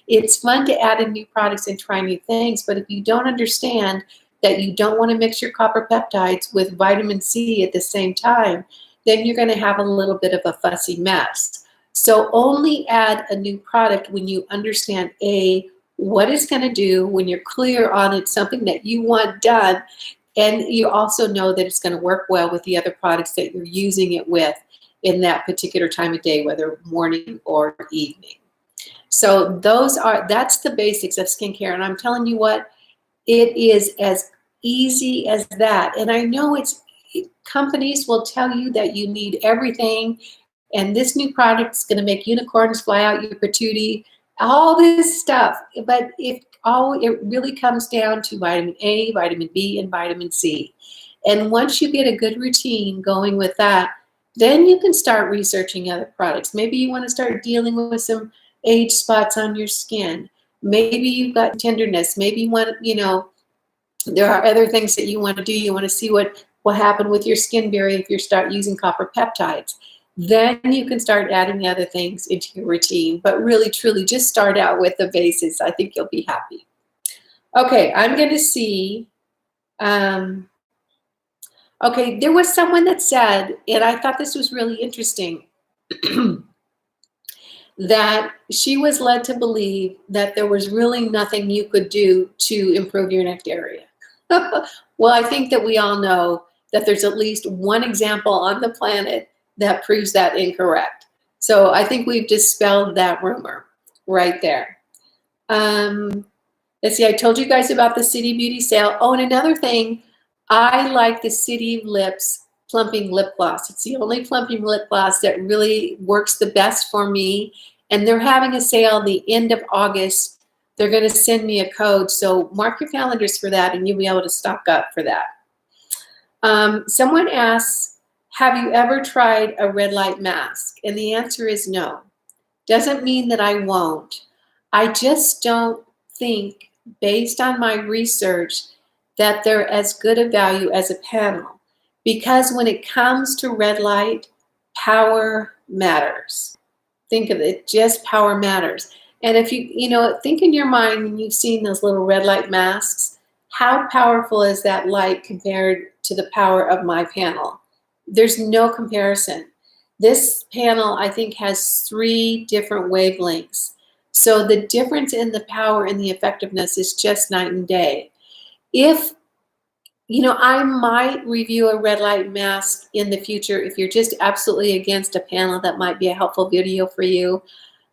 It's fun to add in new products and try new things, but if you don't understand that you don't want to mix your copper peptides with vitamin C at the same time, then you're going to have a little bit of a fussy mess. So only add a new product when you understand what it's going to do, when you're clear on it's something that you want done, and you also know that it's going to work well with the other products that you're using it with in that particular time of day, whether morning or evening. So that's the basics of skincare. And I'm telling you what, it is as easy as that. And I know companies will tell you that you need everything, and this new product is going to make unicorns fly out your patootie, all this stuff. But it really comes down to vitamin A, vitamin B, and vitamin C. And once you get a good routine going with that, then you can start researching other products. Maybe you want to start dealing with some age spots on your skin. Maybe you've got tenderness. Maybe you want, there are other things that you want to do. You want to see what will happen with your skin barrier if you start using copper peptides. Then you can start adding the other things into your routine. But really, truly, just start out with the basics. I think you'll be happy. Okay, I'm going to see. Okay, there was someone that said, and I thought this was really interesting, that she was led to believe that there was really nothing you could do to improve your neck area. Well, I think that we all know that there's at least one example on the planet that proves that incorrect. So I think we've dispelled that rumor right there. Let's see, I told you guys about the City Beauty sale. Oh, and another thing, I like the City Lips Plumping Lip Gloss. It's the only plumping lip gloss that really works the best for me. And they're having a sale the end of August. They're going to send me a code. So mark your calendars for that, and you'll be able to stock up for that. Someone asks, have you ever tried a red light mask? And the answer is no. Doesn't mean that I won't. I just don't think, based on my research, that they're as good a value as a panel. Because when it comes to red light, power matters. Think of it, just power matters. And if you think in your mind, and you've seen those little red light masks, how powerful is that light compared to the power of my panel? There's no comparison. This panel, I think, has 3 different wavelengths. So the difference in the power and the effectiveness is just night and day. I might review a red light mask in the future if you're just absolutely against a panel. That might be a helpful video for you.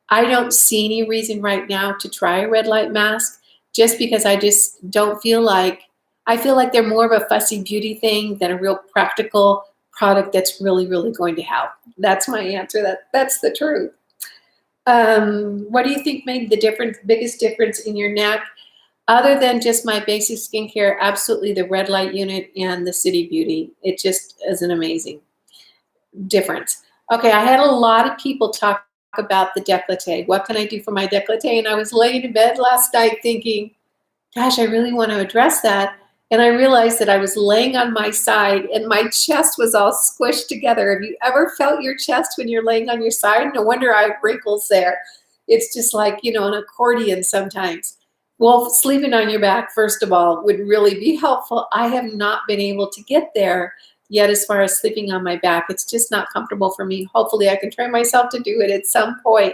I don't see any reason right now to try a red light mask, just because I just don't feel like, I feel like they're more of a fussy beauty thing than a real practical product that's really, really going to help. That's my answer. That's the truth. What do you think made the biggest difference in your neck? Other than just my basic skincare, absolutely the red light unit and the City Beauty. It just is an amazing difference. Okay, I had a lot of people talk about the décolleté. What can I do for my décolleté? And I was laying in bed last night thinking, gosh, I really want to address that. And I realized that I was laying on my side and my chest was all squished together. Have you ever felt your chest when you're laying on your side? No wonder I have wrinkles there. It's just like, an accordion sometimes. Well, sleeping on your back, first of all, would really be helpful. I have not been able to get there yet as far as sleeping on my back. It's just not comfortable for me. Hopefully I can train myself to do it at some point.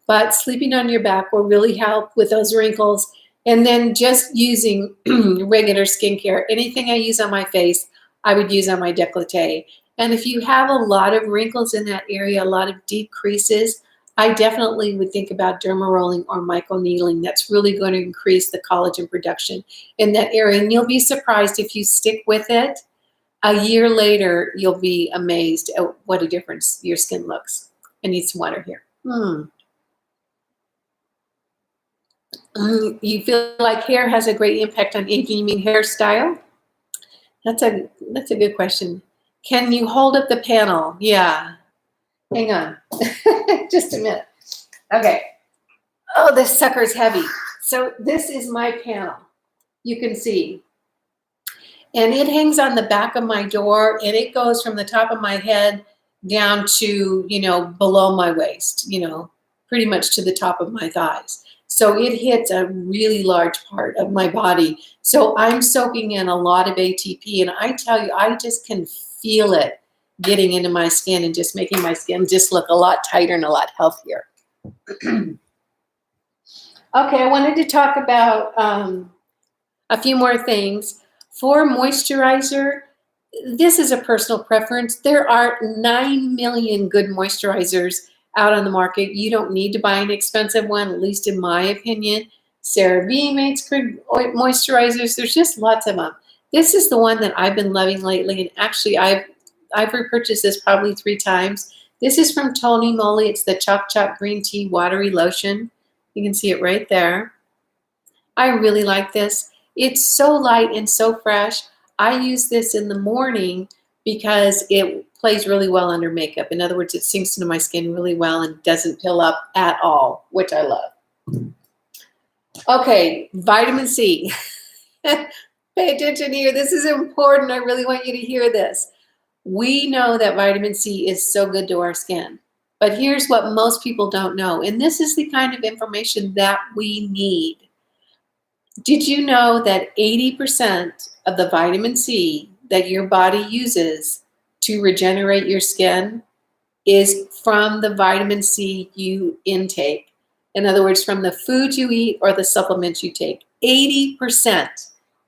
But sleeping on your back will really help with those wrinkles. And then just using regular skincare. Anything I use on my face, I would use on my décolleté. And if you have a lot of wrinkles in that area, a lot of deep creases, I definitely would think about derma rolling or microneedling. That's really going to increase the collagen production in that area. And you'll be surprised if you stick with it. A year later, you'll be amazed at what a difference your skin looks. I need some water here. You feel like hair has a great impact on aging? You mean hairstyle? That's a good question. Can you hold up the panel? Yeah. Hang on. Just a minute. Okay. Oh, this sucker's heavy. So this is my panel. You can see. And it hangs on the back of my door, and it goes from the top of my head down to, below my waist, pretty much to the top of my thighs. So it hits a really large part of my body. So I'm soaking in a lot of ATP, and I tell you, I just can feel it getting into my skin and just making my skin just look a lot tighter and a lot healthier. Okay, I wanted to talk about a few more things. For moisturizer, this is a personal preference. There are 9 million good moisturizers out on the market. You don't need to buy an expensive one, at least in my opinion. CeraVe makes good moisturizers. There's just lots of them. This is the one that I've been loving lately, and actually I've repurchased this probably 3 times. This is from Tony Moly. It's the Chop Chop Green Tea Watery Lotion. You can see it right there. I really like this. It's so light and so fresh. I use this in the morning because it plays really well under makeup. In other words, it sinks into my skin really well and doesn't pill up at all, which I love. Okay, vitamin C. Pay attention here. This is important. I really want you to hear this. We know that vitamin C is so good to our skin. But here's what most people don't know. And this is the kind of information that we need. Did you know that 80% of the vitamin C that your body uses to regenerate your skin is from the vitamin C you intake? In other words, from the food you eat or the supplements you take. 80%.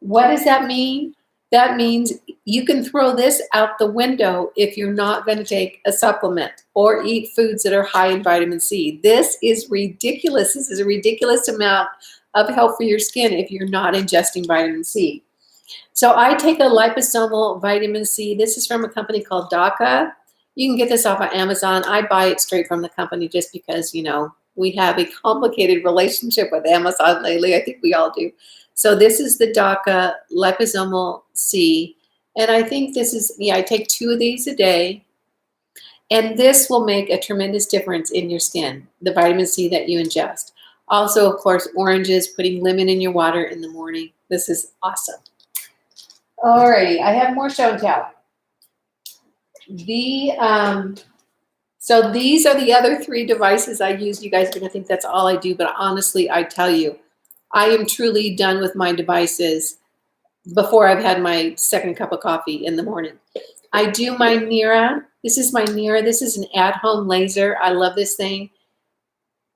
What does that mean? That means you can throw this out the window if you're not going to take a supplement or eat foods that are high in vitamin C. This is ridiculous. This is a ridiculous amount of help for your skin if you're not ingesting vitamin C. So I take a liposomal vitamin C. This is from a company called DACA. You can get this off of Amazon. I buy it straight from the company just because, we have a complicated relationship with Amazon lately. I think we all do. So this is the DACA liposomal C. And I think this is, I take 2 of these a day. And this will make a tremendous difference in your skin, the vitamin C that you ingest. Also, of course, oranges, putting lemon in your water in the morning. This is awesome. Alrighty, I have more show and tell. So these are the other 3 devices I use. You guys are going to think that's all I do, but honestly, I tell you, I am truly done with my devices before I've had my second cup of coffee in the morning. I do my NIRA. This is my NIRA. This is an at-home laser. I love this thing.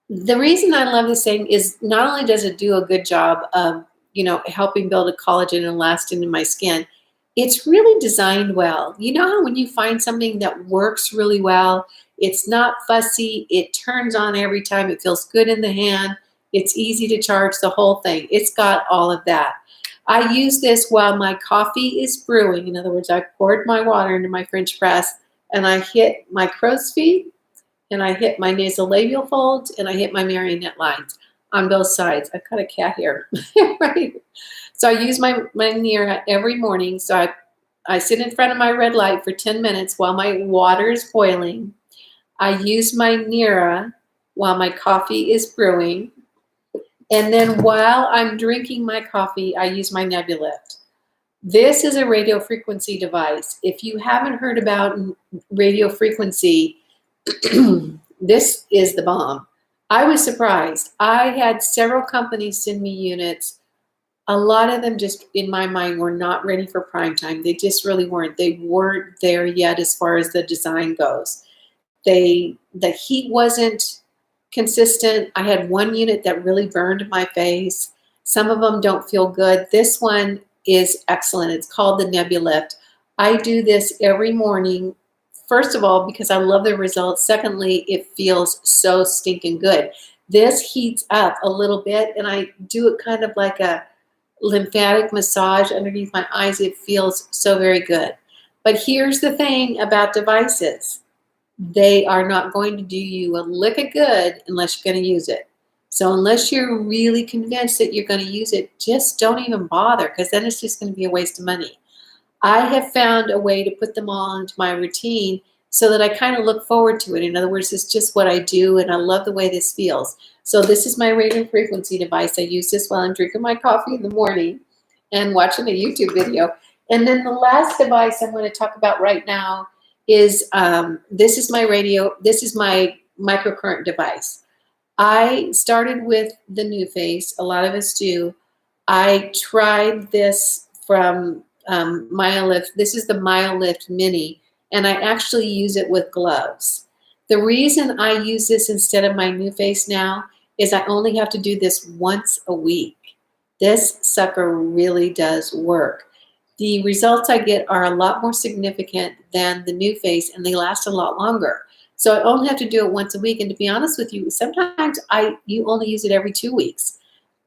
The reason I love this thing is not only does it do a good job of, helping build a collagen and elastin in my skin, it's really designed well. You know how when you find something that works really well, it's not fussy, it turns on every time, it feels good in the hand, it's easy to charge, the whole thing. It's got all of that. I use this while my coffee is brewing. In other words, I poured my water into my French press and I hit my crow's feet and I hit my nasolabial folds and I hit my marionette lines on both sides. I've got a cat here, right? So I use my NIRA every morning. So I sit in front of my red light for 10 minutes while my water is boiling. I use my NIRA while my coffee is brewing. And then while I'm drinking my coffee, I use my Nebulyft. This is a radio frequency device. If you haven't heard about radio frequency, this is the bomb. I was surprised. I had several companies send me units. A lot of them just, in my mind, were not ready for prime time. They just really weren't. They weren't there yet as far as the design goes. The heat wasn't consistent. I had one unit that really burned my face. Some of them don't feel good. This one is excellent. It's called the Nebulyft. I do this every morning. First of all, because I love the results. Secondly, it feels so stinking good. This heats up a little bit, and I do it kind of like a lymphatic massage underneath my eyes. It feels so very good. But here's the thing about devices. They are not going to do you a lick of good unless you're going to use it. So unless you're really convinced that you're going to use it, just don't even bother, because then it's just going to be a waste of money. I have found a way to put them all into my routine so that I kind of look forward to it. In other words, it's just what I do, and I love the way this feels. So this is my radio frequency device. I use this while I'm drinking my coffee in the morning and watching a YouTube video. And then the last device I'm going to talk about right now is this is my microcurrent device. I started with the NuFace. A lot of us do. I tried this from MyoLift. This is the MyoLift Mini, and I actually use it with gloves. The reason I use this instead of my NuFace now is I only have to do this once a week. This sucker really does work. The results I get are a lot more significant than the NuFace, and they last a lot longer. So I only have to do it once a week. And to be honest with you, sometimes you only use it every 2 weeks.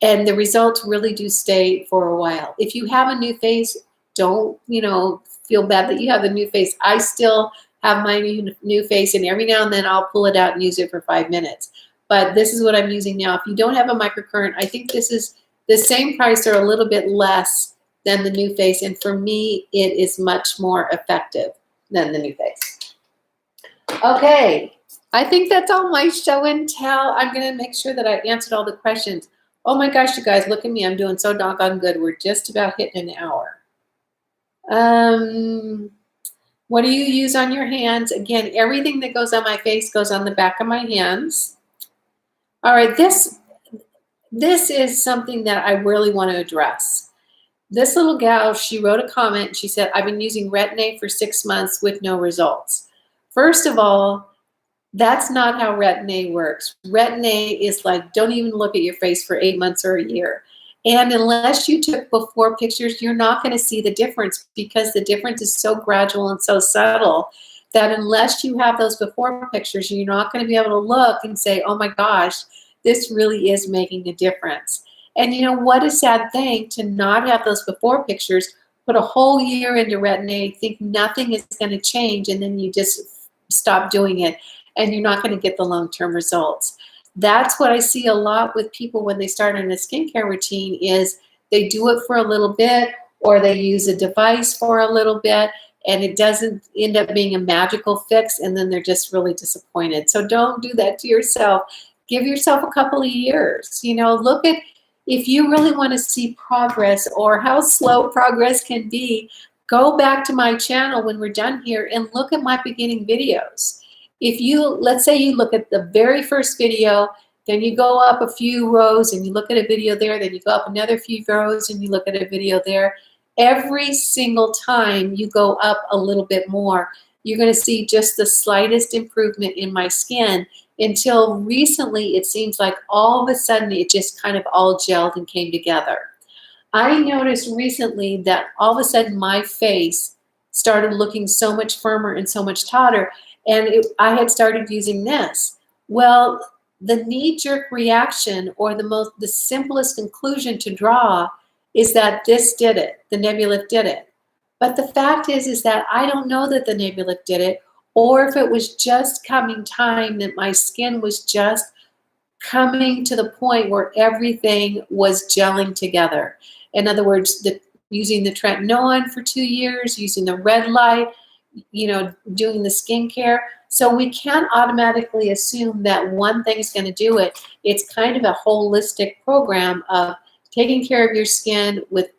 And the results really do stay for a while. If you have a NuFace, don't, feel bad that you have the NuFace. I still have my NuFace, and every now and then I'll pull it out and use it for 5 minutes. But this is what I'm using now. If you don't have a microcurrent, I think this is the same price or a little bit less than the NuFace. And for me, it is much more effective than the NuFace. Okay, I think that's all my show and tell. I'm going to make sure that I answered all the questions. Oh my gosh, you guys, look at me. I'm doing so doggone good. We're just about hitting an hour. What do you use on your hands? Again, everything that goes on my face goes on the back of my hands. All right, this is something that I really want to address. This little gal, she wrote a comment. She said, I've been using Retin-A for 6 months with no results. First of all, that's not how Retin-A works. Retin-A is like, don't even look at your face for 8 months or a year. And unless you took before pictures, you're not going to see the difference, because the difference is so gradual and so subtle that unless you have those before pictures, you're not going to be able to look and say, oh my gosh, this really is making a difference. And what a sad thing to not have those before pictures, put a whole year into Retin-A, think nothing is going to change, and then you just stop doing it, and you're not going to get the long-term results. That's what I see a lot with people when they start on a skincare routine, is they do it for a little bit, or they use a device for a little bit, and it doesn't end up being a magical fix, and then they're just really disappointed. So don't do that to yourself. Give yourself a couple of years. Look at, if you really want to see progress or how slow progress can be, go back to my channel when we're done here and look at my beginning videos. If let's say you look at the very first video, then you go up a few rows and you look at a video there, then you go up another few rows and you look at a video there. Every single time you go up a little bit more, you're going to see just the slightest improvement in my skin, until recently it seems like all of a sudden it just kind of all gelled and came together. I noticed recently that all of a sudden my face started looking so much firmer and so much tauter, and I had started using this. Well, the knee-jerk reaction, or the simplest conclusion to draw, is that this did it. The Nebulyft did it. But the fact is that I don't know that the Nebulyft did it, or if it was just coming time that my skin was just coming to the point where everything was gelling together. In other words, using the tretinoin for 2 years, using the red light, doing the skincare. So we can't automatically assume that one thing's going to do it. It's kind of a holistic program of taking care of your skin with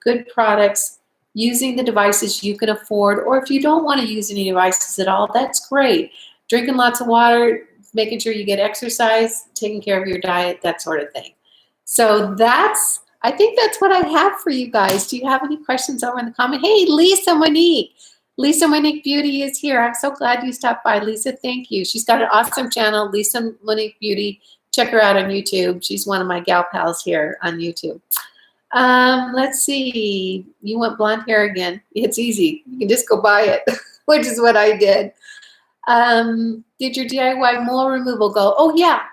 good products, using the devices you can afford, or if you don't want to use any devices at all, that's great. Drinking lots of water, making sure you get exercise, taking care of your diet, that sort of thing. So I think that's what I have for you guys. Do you have any questions over in the comment? Hey, Lisa Monique. Lisa Monique Beauty is here. I'm so glad you stopped by. Lisa, thank you. She's got an awesome channel, Lisa Monique Beauty. Check her out on YouTube. She's one of my gal pals here on YouTube. Let's see. You want blonde hair again? It's easy. You can just go buy it, which is what I did. Did your DIY mole removal go? Oh, yeah.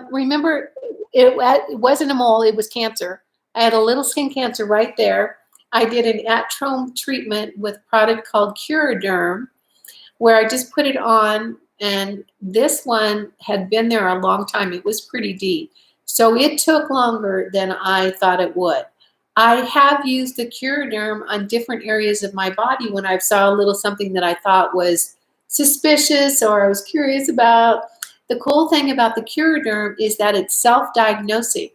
Remember, it wasn't a mole. It was cancer. I had a little skin cancer right there. I did an at-home treatment with a product called Curaderm, where I just put it on, and this one had been there a long time. It was pretty deep. So it took longer than I thought it would. I have used the Curaderm on different areas of my body when I saw a little something that I thought was suspicious or I was curious about. The cool thing about the Curaderm is that it's self-diagnosing.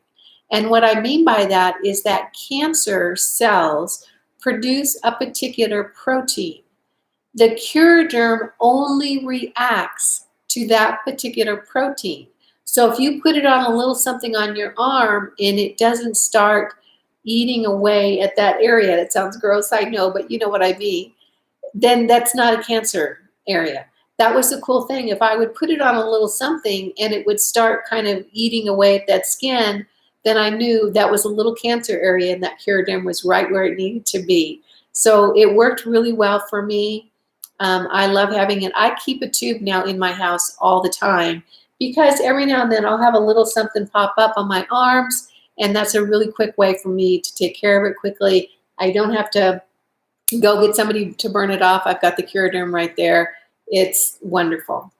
And what I mean by that is that cancer cells produce a particular protein. The Curaderm only reacts to that particular protein. So if you put it on a little something on your arm and it doesn't start eating away at that area, that sounds gross, I know, but you know what I mean, then that's not a cancer area. That was the cool thing. If I would put it on a little something and it would start kind of eating away at that skin, then I knew that was a little cancer area and that Curaderm was right where it needed to be. So it worked really well for me. I love having it. I keep a tube now in my house all the time because every now and then I'll have a little something pop up on my arms, and that's a really quick way for me to take care of it quickly. I don't have to go get somebody to burn it off. I've got the Curaderm right there. It's wonderful.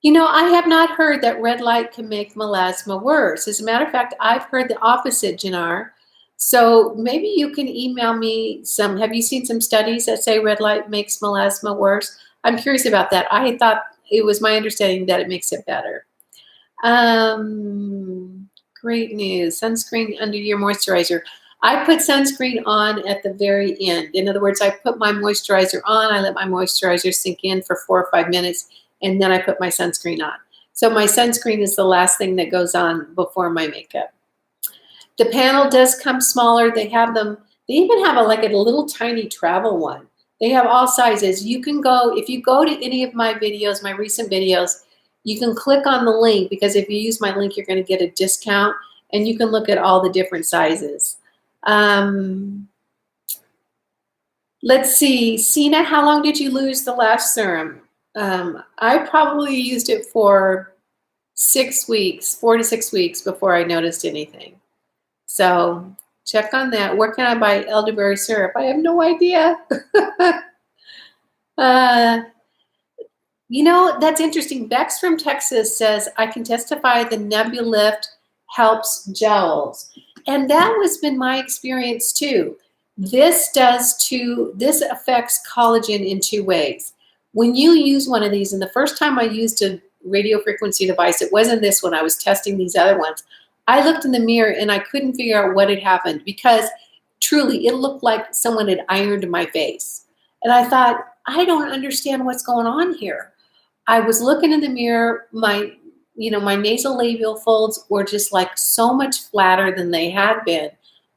You know, I have not heard that red light can make melasma worse. As a matter of fact, I've heard the opposite, Janar. So maybe you can email me some. Have you seen some studies that say red light makes melasma worse? I'm curious about that. I thought it was my understanding that it makes it better. Great news. Sunscreen under your moisturizer. I put sunscreen on at the very end. In other words, I put my moisturizer on, I let my moisturizer sink in for 4 or 5 minutes, and then I put my sunscreen on. So my sunscreen is the last thing that goes on before my makeup. The panel does come smaller. They have them, they even have like a little tiny travel one. They have all sizes. You can go, if you go to any of my videos, my recent videos, you can click on the link, because if you use my link, you're going to get a discount, and you can look at all the different sizes. Let's see, Sina, how long did you lose the lash serum? I probably used it for 6 weeks, 4 to 6 weeks before I noticed anything. So check on that. Where can I buy elderberry syrup? I have no idea. You know, that's interesting. Bex from Texas says, I can testify the Nebulyft helps gels. And that has been my experience too. This affects collagen in 2 ways. When you use one of these, and the first time I used a radio frequency device, it wasn't this one, I was testing these other ones. I looked in the mirror and I couldn't figure out what had happened, because truly it looked like someone had ironed my face. And I thought, I don't understand what's going on here. I was looking in the mirror, my nasal labial folds were just like so much flatter than they had been.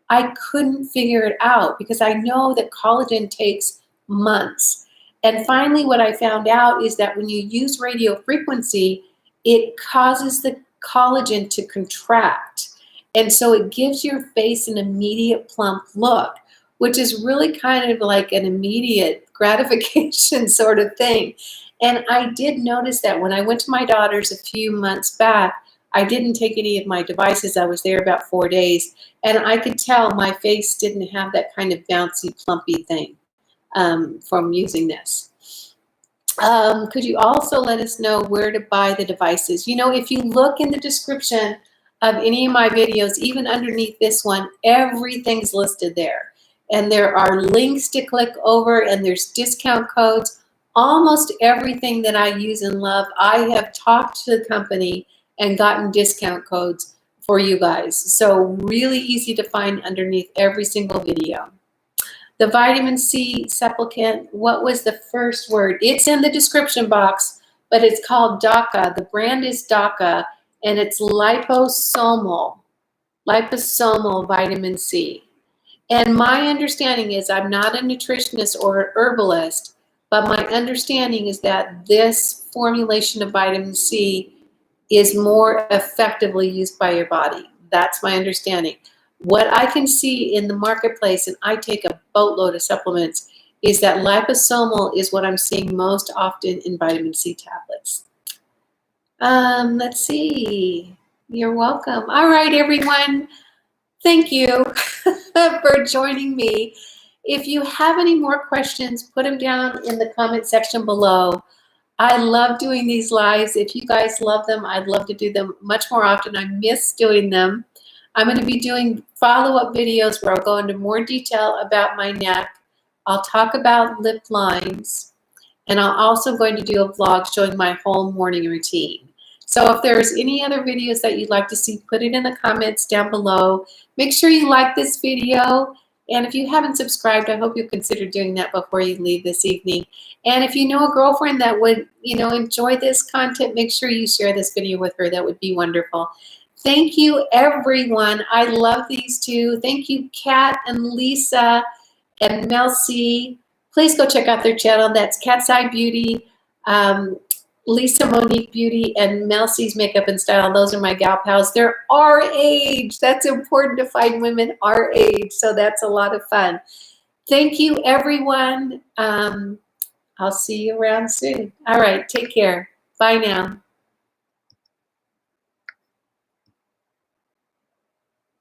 I couldn't figure it out because I know that collagen takes months. And finally, what I found out is that when you use radio frequency, it causes the collagen to contract. And so it gives your face an immediate plump look, which is really kind of like an immediate gratification sort of thing. And I did notice that when I went to my daughter's a few months back, I didn't take any of my devices. I was there about 4 days, and I could tell my face didn't have that kind of bouncy, plumpy thing from using this. Could you also let us know where to buy the devices? You know, if you look in the description of any of my videos, even underneath this one, everything's listed there. And there are links to click over, and there's discount codes. Almost everything that I use and love, I have talked to the company and gotten discount codes for you guys. So really easy to find underneath every single video. The vitamin C supplement, what was the first word? It's in the description box, but it's called DACA. The brand is DACA, and it's liposomal vitamin C. And my understanding is, I'm not a nutritionist or an herbalist, but my understanding is that this formulation of vitamin C is more effectively used by your body. That's my understanding. What I can see in the marketplace, and I take a boatload of supplements, is that liposomal is what I'm seeing most often in vitamin C tablets. Let's see. You're welcome. All right, everyone. Thank you for joining me. If you have any more questions, put them down in the comment section below. I love doing these lives. If you guys love them, I'd love to do them much more often. I miss doing them. I'm going to be doing follow-up videos where I'll go into more detail about my neck. I'll talk about lip lines, and I'm also going to do a vlog showing my whole morning routine. So if there's any other videos that you'd like to see, put it in the comments down below. Make sure you like this video. And if you haven't subscribed, I hope you'll consider doing that before you leave this evening. And if you know a girlfriend that would, enjoy this content, make sure you share this video with her. That would be wonderful. Thank you, everyone. I love these two. Thank you, Kat and Lisa and Mel C. Please go check out their channel. That's Cat's Eye Beauty, Lisa Monique Beauty, and Mel C's Makeup and Style. Those are my gal pals. They're our age. That's important to find women our age. So that's a lot of fun. Thank you, everyone. I'll see you around soon. All right, take care. Bye now.